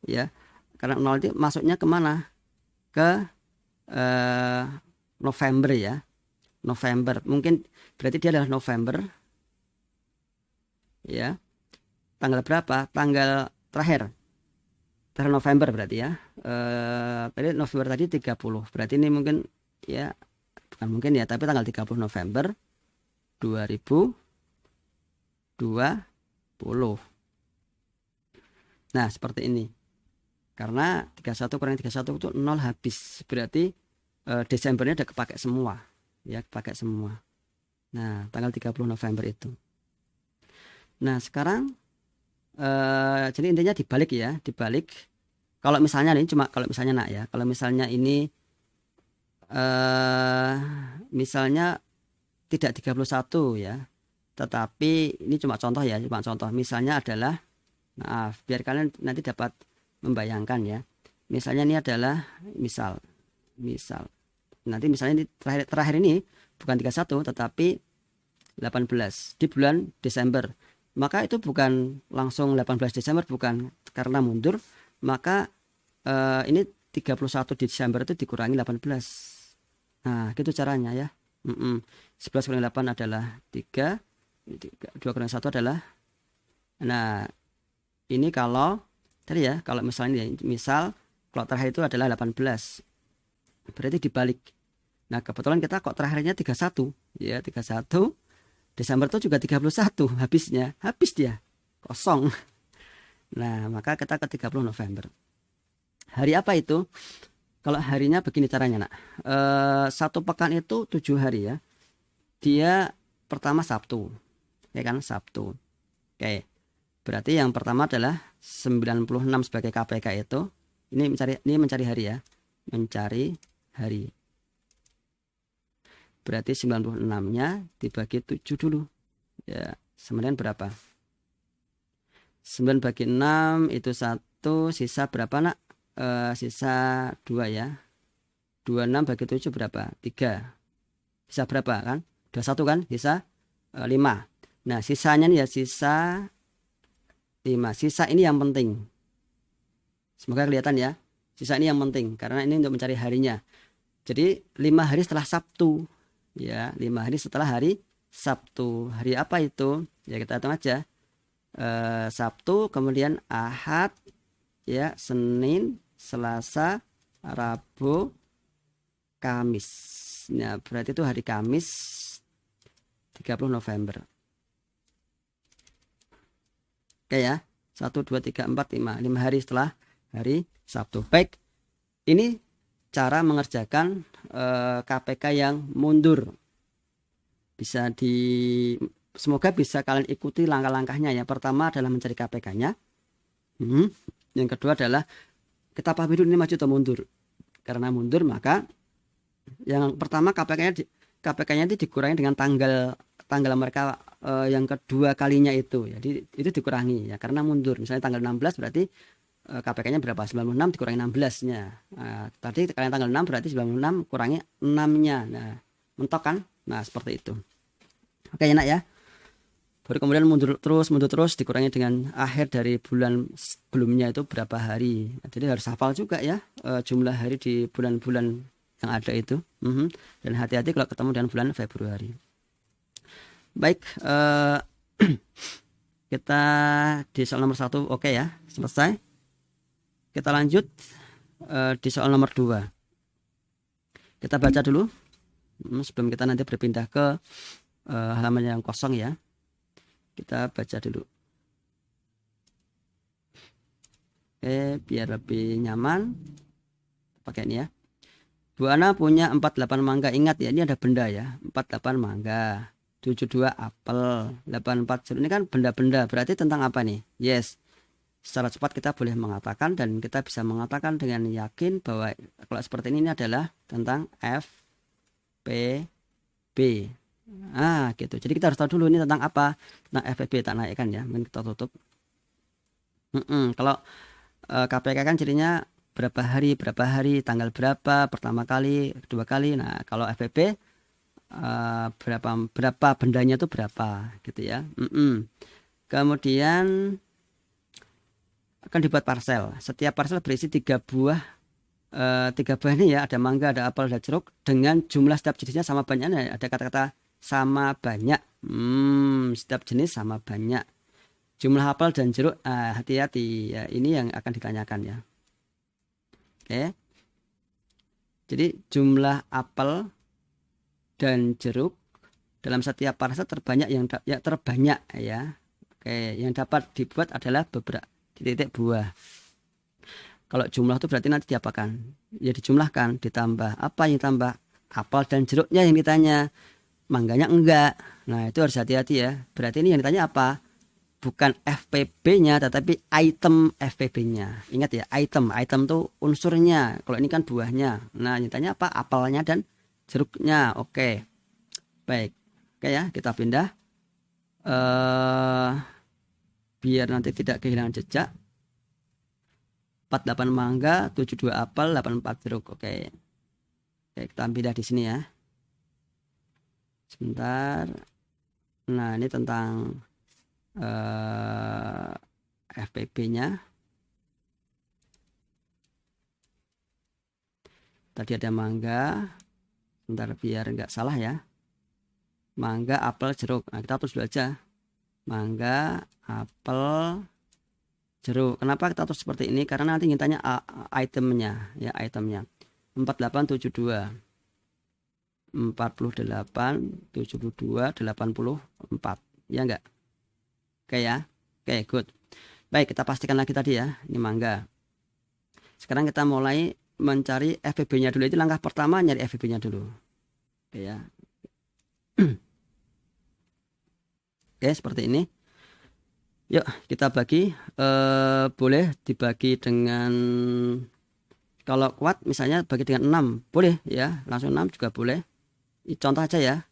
ya. Karena 0 itu masuknya kemana? Ke November ya. November. Mungkin berarti dia adalah November. Ya. Tanggal berapa? Tanggal terakhir November berarti ya. Berarti November tadi 30. Berarti ini mungkin ya, bukan mungkin ya, tapi tanggal 30 November 2020. Nah, seperti ini. Karena 31 kurangi 31 itu 0 habis. Berarti Desembernya udah kepakai semua. Ya, kepakai semua. Nah, tanggal 30 November itu. Nah, sekarang jadi intinya dibalik ya, dibalik. Kalau misalnya ini cuma kalau misalnya nak ya, kalau misalnya ini misalnya tidak 31 ya, tetapi ini cuma contoh ya, cuma contoh. Misalnya adalah, maaf, biar kalian nanti dapat membayangkan ya. Misalnya ini adalah misal nanti misalnya ini terakhir ini bukan 31 tetapi 18 di bulan Desember. Maka itu bukan langsung 18 Desember, bukan, karena mundur. Maka ini 31 Desember itu dikurangi 18. Nah, gitu caranya ya. 11 kurangi 8 adalah 3. 2 kurangi 1 adalah, nah ini kalau tadi ya, kalau misalnya misal kalau terakhir itu adalah 18, berarti dibalik. Nah, kebetulan kita kok terakhirnya 31 ya, 31 Desember itu juga 31 habisnya, habis dia kosong. Nah, maka kita ke 30 November. Hari apa itu? Kalau harinya begini caranya nak. Satu pekan itu 7 hari ya. Dia pertama Sabtu, ya kan, Sabtu. Oke. Berarti yang pertama adalah 96 sebagai KPK itu. Ini mencari hari ya. Mencari hari. Berarti 96-nya dibagi 7 dulu. Ya, kemudian berapa? 9 bagi 6 itu 1, sisa berapa nak? Sisa 2 ya. 26 bagi 7 berapa? 3. Sisa berapa kan? 21 kan? Sisa 5. Nah, sisanya nih ya, sisa 5. Sisa ini yang penting. Semoga kelihatan ya. Sisa ini yang penting karena ini untuk mencari harinya. Jadi 5 hari setelah Sabtu. Ya, 5 hari setelah hari Sabtu. Hari apa itu? Ya, kita hitung aja. Sabtu, kemudian Ahad, ya, Senin, Selasa, Rabu, Kamis. Nah, berarti itu hari Kamis 30 November. Oke ya. 1, 2, 3, 4, 5. 5 hari setelah hari Sabtu. Baik. Ini cara mengerjakan KPK yang mundur. Semoga bisa kalian ikuti langkah-langkahnya ya. Pertama adalah mencari KPK-nya. Yang kedua adalah kita pahami dulu ini maju atau mundur. Karena mundur maka yang pertama KPK-nya itu dikurangi dengan tanggal mereka yang kedua kalinya itu. Jadi itu dikurangi ya karena mundur. Misalnya tanggal 16 berarti KPK-nya berapa? 96 dikurangi 16-nya. Nah, tadi kalian tanggal 6 berarti 96 kurangi 6-nya. Nah, mentok kan? Nah, seperti itu. Oke, enak ya. Baru kemudian mundur terus dikurangi dengan akhir dari bulan sebelumnya itu berapa hari. Jadi harus hafal juga ya jumlah hari di bulan-bulan yang ada itu. Dan hati-hati kalau ketemu dengan bulan Februari. Baik, kita di soal nomor 1 oke ya, selesai. Kita lanjut di soal nomor 2. Kita baca dulu sebelum kita nanti berpindah ke halaman yang kosong ya. Kita baca dulu. Oke, biar lebih nyaman pakai ini ya. Bu Ana punya 48 mangga. Ingat ya, ini ada benda ya. 48 mangga, 72 apel, 84 jeruk. Ini kan benda-benda. Berarti tentang apa nih? Yes. Secara cepat kita boleh mengatakan, dan kita bisa mengatakan dengan yakin bahwa kalau seperti ini adalah tentang FPB. Gitu. Jadi kita harus tahu dulu ini tentang apa. Tentang FPB. Tak naikkan ya. Mungkin kita tutup. Kalau KPK kan jadinya berapa hari, tanggal berapa, pertama kali, kedua kali. Nah, kalau FPB berapa bendanya itu berapa gitu ya. Kemudian akan dibuat parcel. Setiap parcel berisi 3 buah. 3 buah ini ya, ada mangga, ada apel, ada jeruk, dengan jumlah setiap jenisnya sama banyaknya. Ada kata-kata sama banyak. Setiap jenis sama banyak. Jumlah apel dan jeruk, hati-hati ya, ini yang akan ditanyakan ya. Oke. Jadi jumlah apel dan jeruk dalam setiap parcel terbanyak yang terbanyak ya. Oke, yang dapat dibuat adalah beberapa titik buah. Kalau jumlah itu berarti nanti diapakan? Ya dijumlahkan, ditambah. Apa yang tambah? Apel dan jeruknya yang ditanya. Mangganya enggak. Nah, itu harus hati-hati ya. Berarti ini yang ditanya apa? Bukan FPB-nya, tetapi item FPB-nya. Ingat ya, item tuh unsurnya. Kalau ini kan buahnya. Nah, yang ditanya apa? Apelnya dan jeruknya. Oke. Baik. Oke ya, kita pindah. Biar nanti tidak kehilangan jejak. 48 mangga, 72 apel, 84 jeruk. Oke. Oke, kita pindah di sini ya. Sebentar. Nah, ini tentang FPB-nya. Tadi ada mangga. Sebentar biar nggak salah ya. Mangga, apel, jeruk. Nah, kita tulis dulu aja. Mangga, apel, jeruk. Kenapa kita tulis seperti ini? Karena nanti tanya itemnya ya, itemnya. 4872 48 72 84 ya enggak? Oke ya. Oke, good. Baik, kita pastikan lagi tadi ya, ini mangga. Sekarang kita mulai mencari FPB-nya dulu. Itu langkah pertama, nyari FPB-nya dulu. Oke ya. Oke, seperti ini. Yuk kita bagi. Boleh dibagi dengan, kalau kuat misalnya bagi dengan 6 boleh ya, langsung 6 juga boleh. Contoh aja ya,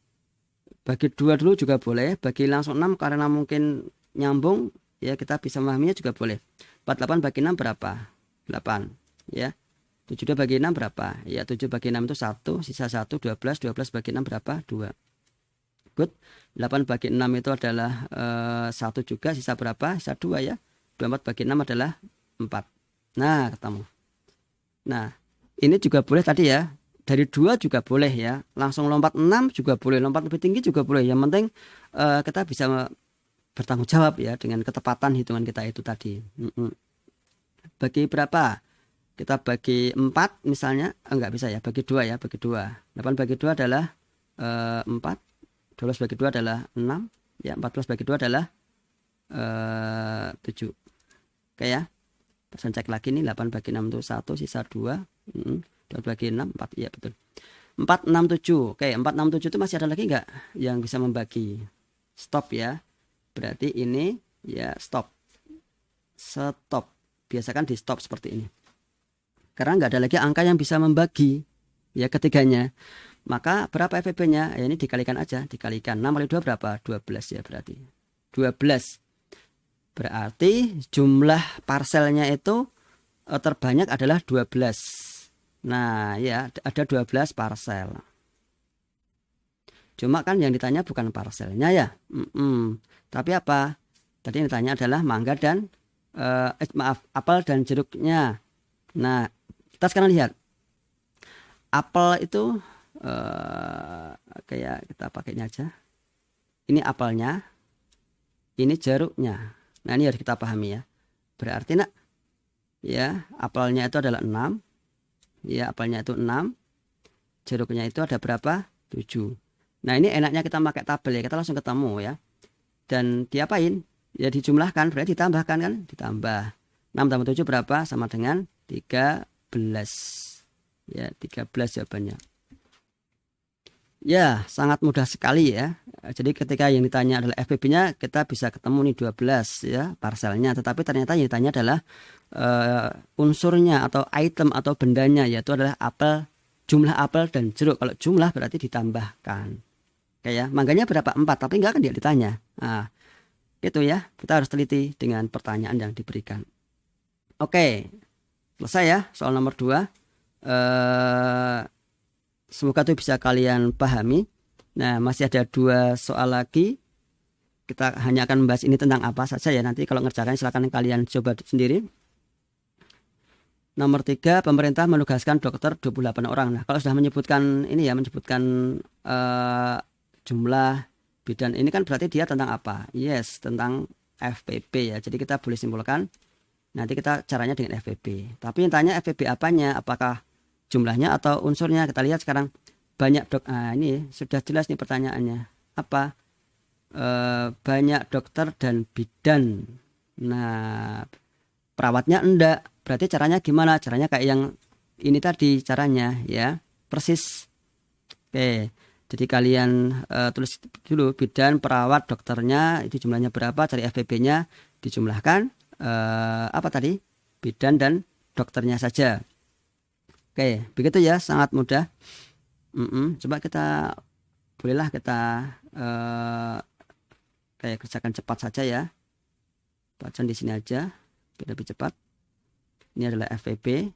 bagi 2 dulu juga boleh, bagi langsung 6 karena mungkin nyambung ya, kita bisa memahaminya juga boleh. 48 bagi 6 berapa? 8 ya. 72 bagi 6 berapa? Ya 7 bagi 6 itu 1, sisa 1, 12 bagi 6 berapa? 2. Good. 8 bagi 6 itu adalah 1 juga, sisa berapa? Sisa 2 ya. 24 bagi 6 adalah 4. Nah, ketemu. Nah, ini juga boleh tadi ya. Dari 2 juga boleh ya. Langsung lompat 6 juga boleh. Lompat lebih tinggi juga boleh. Yang penting kita bisa bertanggung jawab ya dengan ketepatan hitungan kita itu tadi. Bagi berapa? Kita bagi 4 misalnya. Enggak bisa ya. Bagi 2 ya. Bagi 2. 8 bagi 2 adalah 4. 12 bagi 2 adalah 6 ya, 14 bagi 2 adalah 7. Oke ya, persen cek lagi nih. 8 bagi 6 itu 1, sisa 2. 12 bagi 6 4 ya, betul. 4 6 7. Oke, 4 6 7 itu masih ada lagi enggak yang bisa membagi? Stop ya. Berarti ini ya stop. Biasakan di stop seperti ini. Karena enggak ada lagi angka yang bisa membagi ya ketiganya. Maka berapa FPB-nya? Ya, ini dikalikan aja, dikalikan 6 kali 2 berapa? 12 ya berarti. 12. Berarti jumlah parselnya itu terbanyak adalah 12. Nah, ya ada 12 parcel. Cuma kan yang ditanya bukan parselnya ya. Tapi apa? Tadi yang ditanya adalah mangga dan apel dan jeruknya. Nah, kita sekarang lihat. Apel itu kayak kita pakainya aja. Ini apelnya, ini jeruknya. Nah, ini harus kita pahami ya. Berarti nak ya, apelnya itu adalah 6. Ya, apelnya itu 6. Jeruknya itu ada berapa? 7. Nah, ini enaknya kita pakai tabel ya. Kita langsung ketemu ya. Dan diapain? Ya dijumlahkan, berarti ditambahkan kan? Ditambah. 6 tambah 7 berapa? Sama dengan 13. Ya, 13 jawabannya. Ya, sangat mudah sekali ya. Jadi ketika yang ditanya adalah FPB-nya, kita bisa ketemu nih 12 ya parselnya. Tetapi ternyata yang ditanya adalah unsurnya atau item atau bendanya, yaitu adalah apel, jumlah apel dan jeruk. Kalau jumlah berarti ditambahkan. Oke ya, mangganya berapa? 4, tapi enggak kan dia ditanya. Nah, itu ya, kita harus teliti dengan pertanyaan yang diberikan. Oke, selesai ya soal nomor 2. Semoga itu bisa kalian pahami. Nah, masih ada 2 soal lagi. Kita hanya akan membahas ini tentang apa saja ya. Nanti kalau ngerjakan silakan kalian coba sendiri. Nomor 3, pemerintah menugaskan dokter 28 orang. Nah, kalau sudah menyebutkan ini ya, menyebutkan jumlah bidan ini kan berarti dia tentang apa? Yes, tentang FPP ya. Jadi kita boleh simpulkan nanti kita caranya dengan FPP. Tapi yang tanya FPP apanya? Apakah jumlahnya atau unsurnya? Kita lihat sekarang banyak ini sudah jelas nih pertanyaannya. Apa? Banyak dokter dan bidan. Nah, perawatnya enggak. Berarti caranya gimana? Caranya kayak yang ini tadi caranya ya. Persis. Oke. Jadi kalian tulis dulu bidan, perawat, dokternya itu jumlahnya berapa, cari FPP-nya, dijumlahkan apa tadi? Bidan dan dokternya saja. Oke, begitu ya, sangat mudah. Coba kita bolehlah kita kayak kerjakan cepat saja ya. Bacaan di sini aja biar lebih cepat. Ini adalah FPP.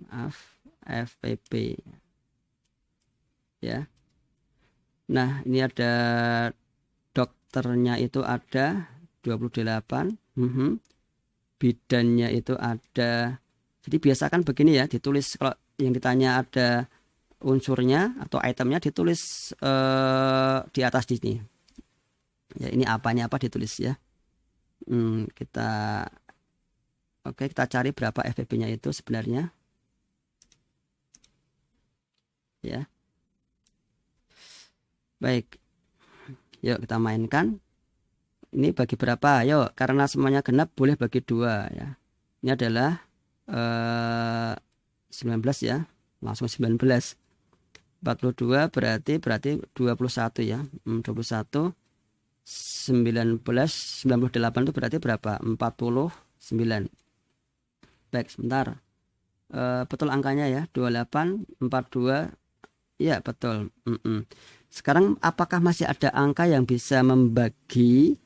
Maaf, FPP. Ya. Nah, ini ada dokternya itu ada 28. Bidannya itu ada. Jadi biasakan begini ya, ditulis kalau yang ditanya ada unsurnya atau itemnya ditulis di atas di sini. Ya, ini apanya apa ditulis ya. Kita cari berapa FPP-nya itu sebenarnya. Ya. Baik. Yuk kita mainkan. Ini bagi berapa? Yuk, karena semuanya genap boleh bagi 2 ya. Ini adalah 19 ya. Langsung 19. 42 berarti 21 ya. 21 19 98 itu berarti berapa? 49. Baik, sebentar. Betul angkanya ya. 28 42. Ya, betul. Sekarang apakah masih ada angka yang bisa membagi?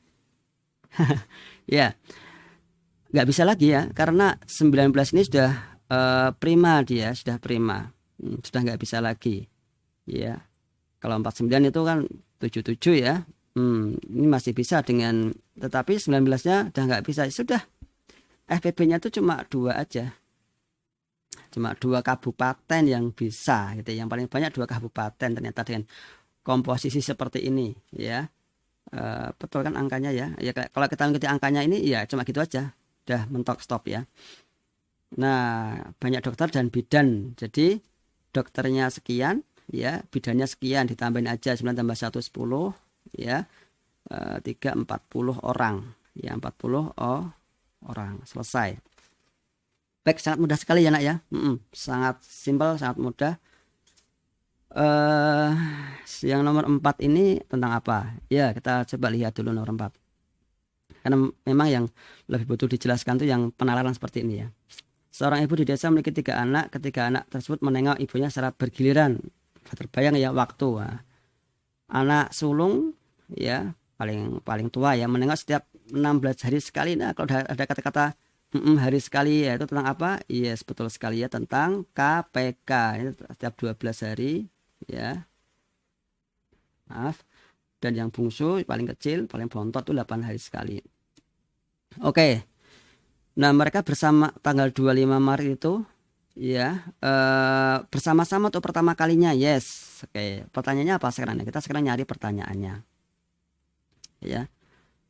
Ya, nggak bisa lagi ya, karena 19 ini sudah prima, dia sudah prima, sudah nggak bisa lagi ya. Kalau 49 itu kan 77 ya. Ini masih bisa dengan, tetapi 19-nya udah nggak bisa. Sudah, FPP-nya itu cuma 2 aja, cuma 2 kabupaten yang bisa gitu. Yang paling banyak 2 kabupaten ternyata dengan komposisi seperti ini ya. Betul kan angkanya ya. Ya kalau kita mengikuti angkanya ini ya cuma gitu aja, udah mentok stop ya. Nah, banyak dokter dan bidan, jadi dokternya sekian ya, bidannya sekian, ditambahin aja 9 tambah 1 10 ya. 3 40 orang ya, 40 orang, selesai. Baik, sangat mudah sekali ya nak ya. Sangat simpel, sangat mudah. Yang nomor 4 ini tentang apa ya, kita coba lihat dulu nomor 4, karena memang yang lebih butuh dijelaskan tuh yang penalaran seperti ini ya. Seorang ibu di desa memiliki 3 anak. Ketiga anak tersebut menengok ibunya secara bergiliran. Terbayang ya waktu. Nah, anak sulung ya, paling tua ya, menengok setiap 16 hari sekali. Nah, kalau ada kata-kata hari sekali ya, itu tentang apa? Yes, betul sekali ya, tentang KPK. Ini setiap 12 hari ya. Maaf. Dan yang bungsu paling kecil, paling bontot itu 8 hari sekali. Oke. Nah, mereka bersama tanggal 25 Maret itu ya, bersama-sama untuk pertama kalinya. Yes. Oke, pertanyaannya apa sekarang? Kita sekarang nyari pertanyaannya ya.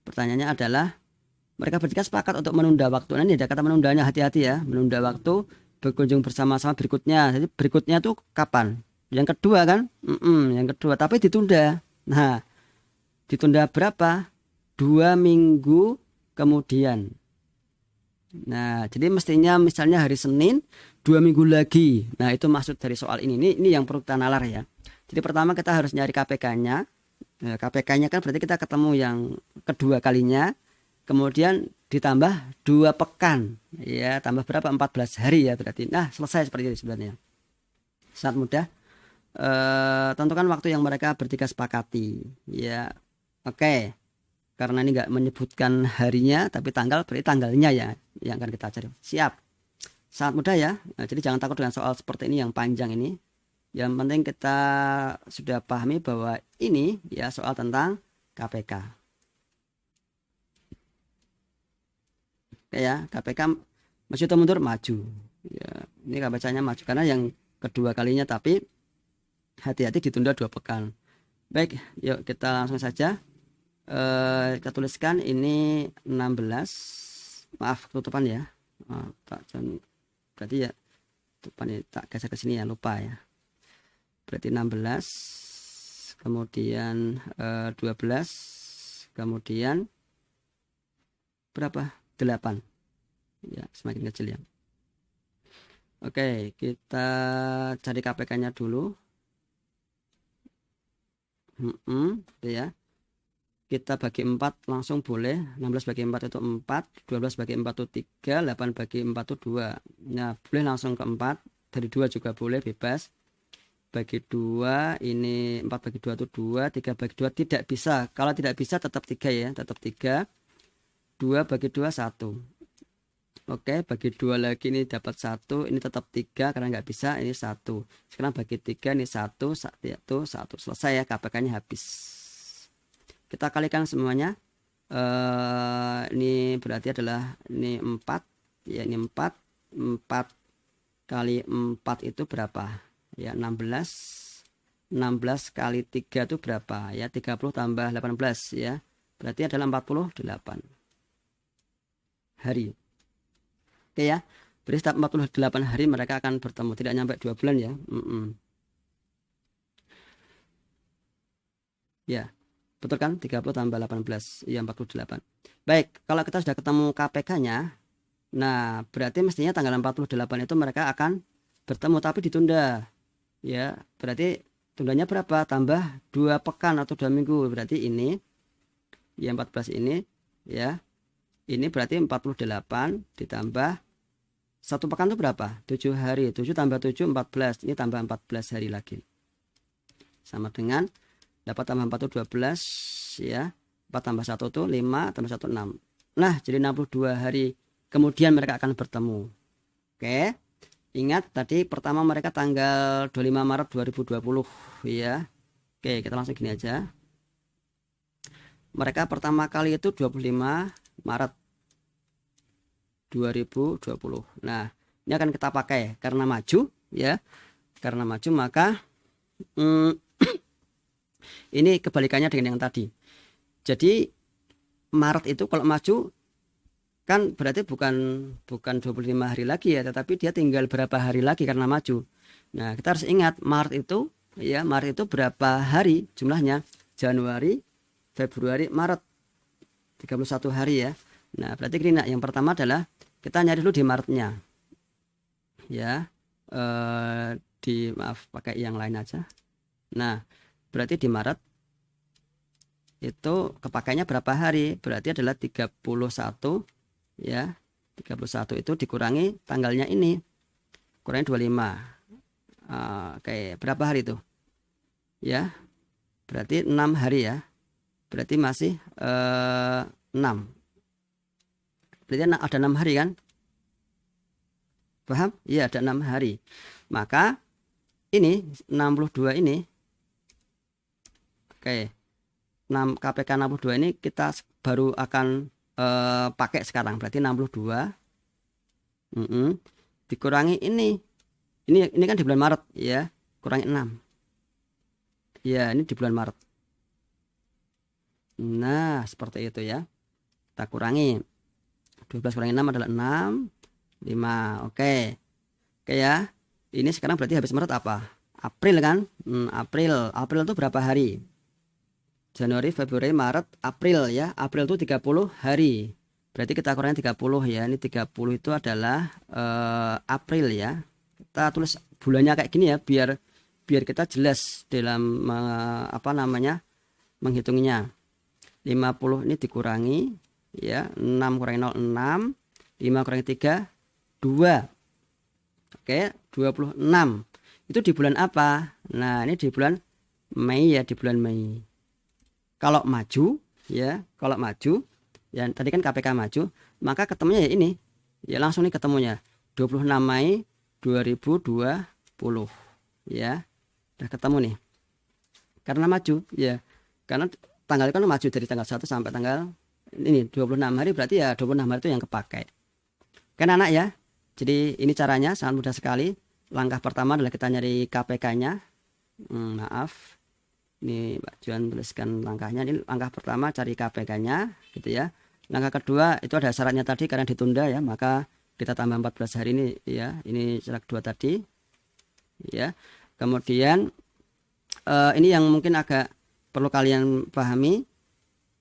Pertanyaannya adalah mereka bertiga sepakat untuk menunda waktu. Nah, ini ada kata menundanya, hati-hati ya. Menunda waktu berkunjung bersama-sama berikutnya. Jadi berikutnya tuh kapan? Yang kedua kan? Yang kedua, tapi ditunda. Nah, ditunda berapa? 2 minggu kemudian. Nah, jadi mestinya misalnya hari Senin 2 minggu lagi. Nah, itu maksud dari soal ini. Ini yang perlu kita nalar ya. Jadi pertama kita harus nyari KPK-nya. Nah, KPK-nya kan berarti kita ketemu yang kedua kalinya. Kemudian ditambah 2 pekan. Ya, tambah berapa? 14 hari ya berarti. Nah, selesai seperti itu sebenarnya. Sangat mudah. Tentukan waktu yang mereka bertiga sepakati. Ya, oke. Karena ini nggak menyebutkan harinya, tapi tanggal berarti tanggalnya ya yang akan kita cari. Siap. Sangat mudah ya. Nah, jadi jangan takut dengan soal seperti ini yang panjang ini. Yang penting kita sudah pahami bahwa ini ya soal tentang KPK. Oke ya, KPK maju atau mundur? Maju. Ya, ini bacanya maju karena yang kedua kalinya, tapi hati-hati ditunda 2 pekan. Baik, yuk kita langsung saja. Kita tuliskan ini 16. Maaf tutupan ya. Berarti ya tutupan ini tak geser ke sini ya, lupa ya. Berarti 16, kemudian 12, kemudian berapa? 8 ya, semakin kecil ya. Oke, kita cari KPK-nya dulu. Ya. Kita bagi 4 langsung boleh. 16 bagi 4 itu 4, 12 bagi 4 itu 3, 8 bagi 4 itu 2. Nah, boleh langsung ke 4. Dari 2 juga boleh, bebas. Bagi 2, ini 4 bagi 2 itu 2, 3 bagi 2 tidak bisa. Kalau tidak bisa tetap 3 ya, tetap 3. 2 bagi 2, 1. Oke, bagi 2 lagi ini dapat 1, ini tetap 3 karena nggak bisa, ini 1. Sekarang bagi 3, ini 1, 1, 1. Selesai ya, KPK-nya habis. Kita kalikan semuanya. Ini berarti adalah ini 4 ya, ini 4 kali 4 itu berapa ya? 16 kali 3 itu berapa ya? 30 tambah 18 ya, berarti adalah 48 hari. Oke ya, berarti setiap 48 hari mereka akan bertemu, tidak nyampe 2 bulan ya. Ya, betul kan? 30 tambah 18 ya 48. Baik, kalau kita sudah ketemu KPK-nya, nah berarti mestinya tanggal 48 itu mereka akan bertemu, tapi ditunda. Ya, berarti tundanya berapa? Tambah 2 pekan atau 2 minggu. Berarti ini ya 14 ini ya. Ini berarti 48 ditambah 1 pekan itu berapa? 7 hari. 7 tambah 7 14. Ini tambah 14 hari lagi. Sama dengan 8 tambah 4 itu 12 ya. 4 tambah 1 itu 5, tambah 1 6. Nah, jadi 62 hari kemudian mereka akan bertemu. Oke. Ingat tadi pertama mereka tanggal 25 Maret 2020 ya. Oke, kita langsung gini aja. Mereka pertama kali itu 25 Maret 2020. Nah, ini akan kita pakai karena maju ya. Karena maju maka ini kebalikannya dengan yang tadi. Jadi Maret itu kalau maju kan berarti bukan 25 hari lagi ya, tetapi dia tinggal berapa hari lagi karena maju. Nah, kita harus ingat Maret itu ya, Maret itu berapa hari jumlahnya? Januari, Februari, Maret. 31 hari ya. Nah, berarti gini, nah, yang pertama adalah kita nyari dulu di Maretnya. Ya. Maaf, pakai yang lain aja. Nah, berarti di Maret itu kepakainya berapa hari? Berarti adalah 31 ya. 31 itu dikurangi tanggalnya ini. Kurangi 25. Oke, berapa hari itu? Ya. Berarti 6 hari ya. Berarti masih 6. Berarti ada 6 hari kan? Paham? Iya, ada 6 hari. Maka ini 62 ini. Oke. 6 KPK 62 ini kita baru akan pakai sekarang. Berarti 62 dikurangi ini kan di bulan Maret ya, kurangi 6 ya, ini di bulan Maret. Nah, seperti itu ya. Kita kurangi 12 kurangi 6 adalah 6, 5. Oke ya. Ini sekarang berarti habis Maret apa? April kan? April itu berapa hari? Januari, Februari, Maret, April ya. April itu 30 hari. Berarti kita kurangi 30 ya. Ini 30 itu adalah April ya. Kita tulis bulannya kayak gini ya, biar kita jelas dalam apa namanya menghitungnya. 50 ini dikurangi ya, 6 kurangi 0 6, 5 kurangi 3 2. Oke, 26. Itu di bulan apa? Nah, ini di bulan Mei ya, di bulan Mei. Kalau maju ya, ya tadi kan KPK maju, maka ketemunya ya ini. Ya langsung nih ketemunya. 26 Mei 2020 ya. Udah ketemu nih. Karena maju ya. Karena tanggal kan maju dari tanggal 1 sampai tanggal ini 26 hari, berarti ya 26 hari itu yang kepakai. Kan anak ya. Jadi ini caranya sangat mudah sekali. Langkah pertama adalah kita nyari KPK-nya. Maaf. Ini Mbak Juan tuliskan langkahnya. Ini langkah pertama cari KPK-nya gitu ya. Langkah kedua itu ada syaratnya tadi karena ditunda ya, maka kita tambah 14 hari ini ya. Ini syarat kedua tadi. Ya. Kemudian ini yang mungkin agak perlu kalian pahami,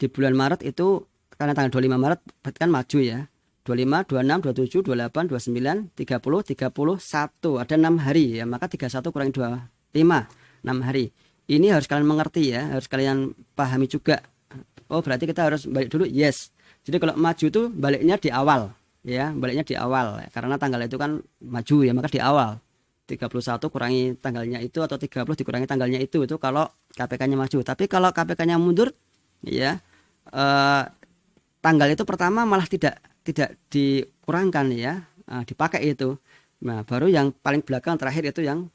di bulan Maret itu karena tanggal 25 Maret berarti kan maju ya. 25, 26, 27, 28, 29, 30, 31. Ada 6 hari ya, maka 31 kurangi 25, 6 hari. Ini harus kalian mengerti ya, harus kalian pahami juga. Oh, berarti kita harus balik dulu. Yes. Jadi kalau maju itu baliknya di awal ya, baliknya di awal ya. Karena tanggal itu kan maju ya, maka di awal. 31 kurangi tanggalnya itu atau 30 dikurangi tanggalnya itu kalau KPK-nya maju. Tapi kalau KPK-nya mundur ya, tanggal itu pertama malah tidak dikurangkan ya, dipakai itu. Nah, baru yang paling belakang terakhir itu yang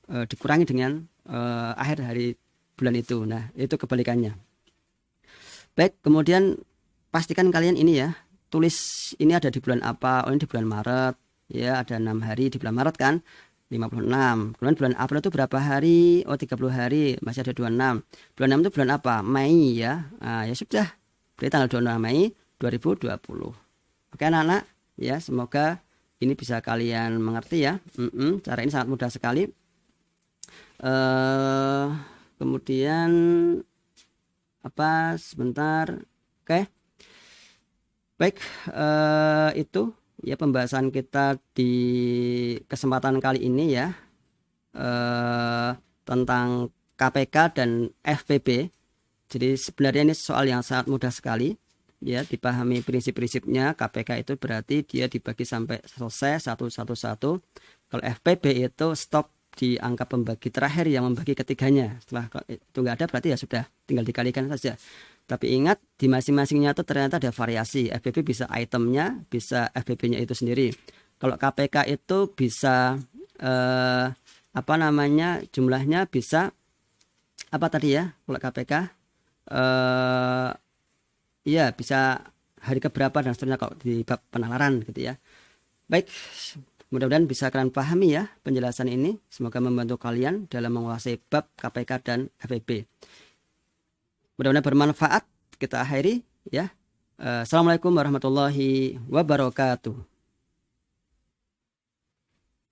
dikurangi dengan akhir hari bulan itu. Nah, itu kebalikannya. Baik, kemudian pastikan kalian ini ya, tulis ini ada di bulan apa. Oh, ini di bulan Maret ya, ada 6 hari di bulan Maret kan, 56. Kemudian bulan April itu berapa hari? Oh, 30 hari, masih ada 26. 26 itu bulan apa? Mei ya. Ya sudah, berarti tanggal 26 Mei 2020. Oke anak-anak ya, semoga ini bisa kalian mengerti ya. Cara ini sangat mudah sekali. Kemudian apa sebentar. Oke. Baik, itu ya pembahasan kita di kesempatan kali ini ya, tentang KPK dan FPB. Jadi sebenarnya ini soal yang sangat mudah sekali ya, dipahami prinsip-prinsipnya. KPK itu berarti dia dibagi sampai selesai satu. Kalau FPB itu stop di angka pembagi terakhir yang membagi ketiganya. Setelah itu nggak ada berarti ya sudah, tinggal dikalikan saja. Tapi ingat, di masing-masingnya itu ternyata ada variasi. FPB bisa itemnya, bisa FPB-nya itu sendiri. Kalau KPK itu bisa jumlahnya bisa apa tadi ya? Kalau KPK ya bisa hari keberapa dan seterusnya kalau di bab penalaran gitu ya. Baik, mudah-mudahan bisa kalian pahami ya penjelasan ini. Semoga membantu kalian dalam menguasai bab KPK dan FPB. Mudah-mudahan bermanfaat. Kita akhiri ya. Assalamualaikum warahmatullahi wabarakatuh.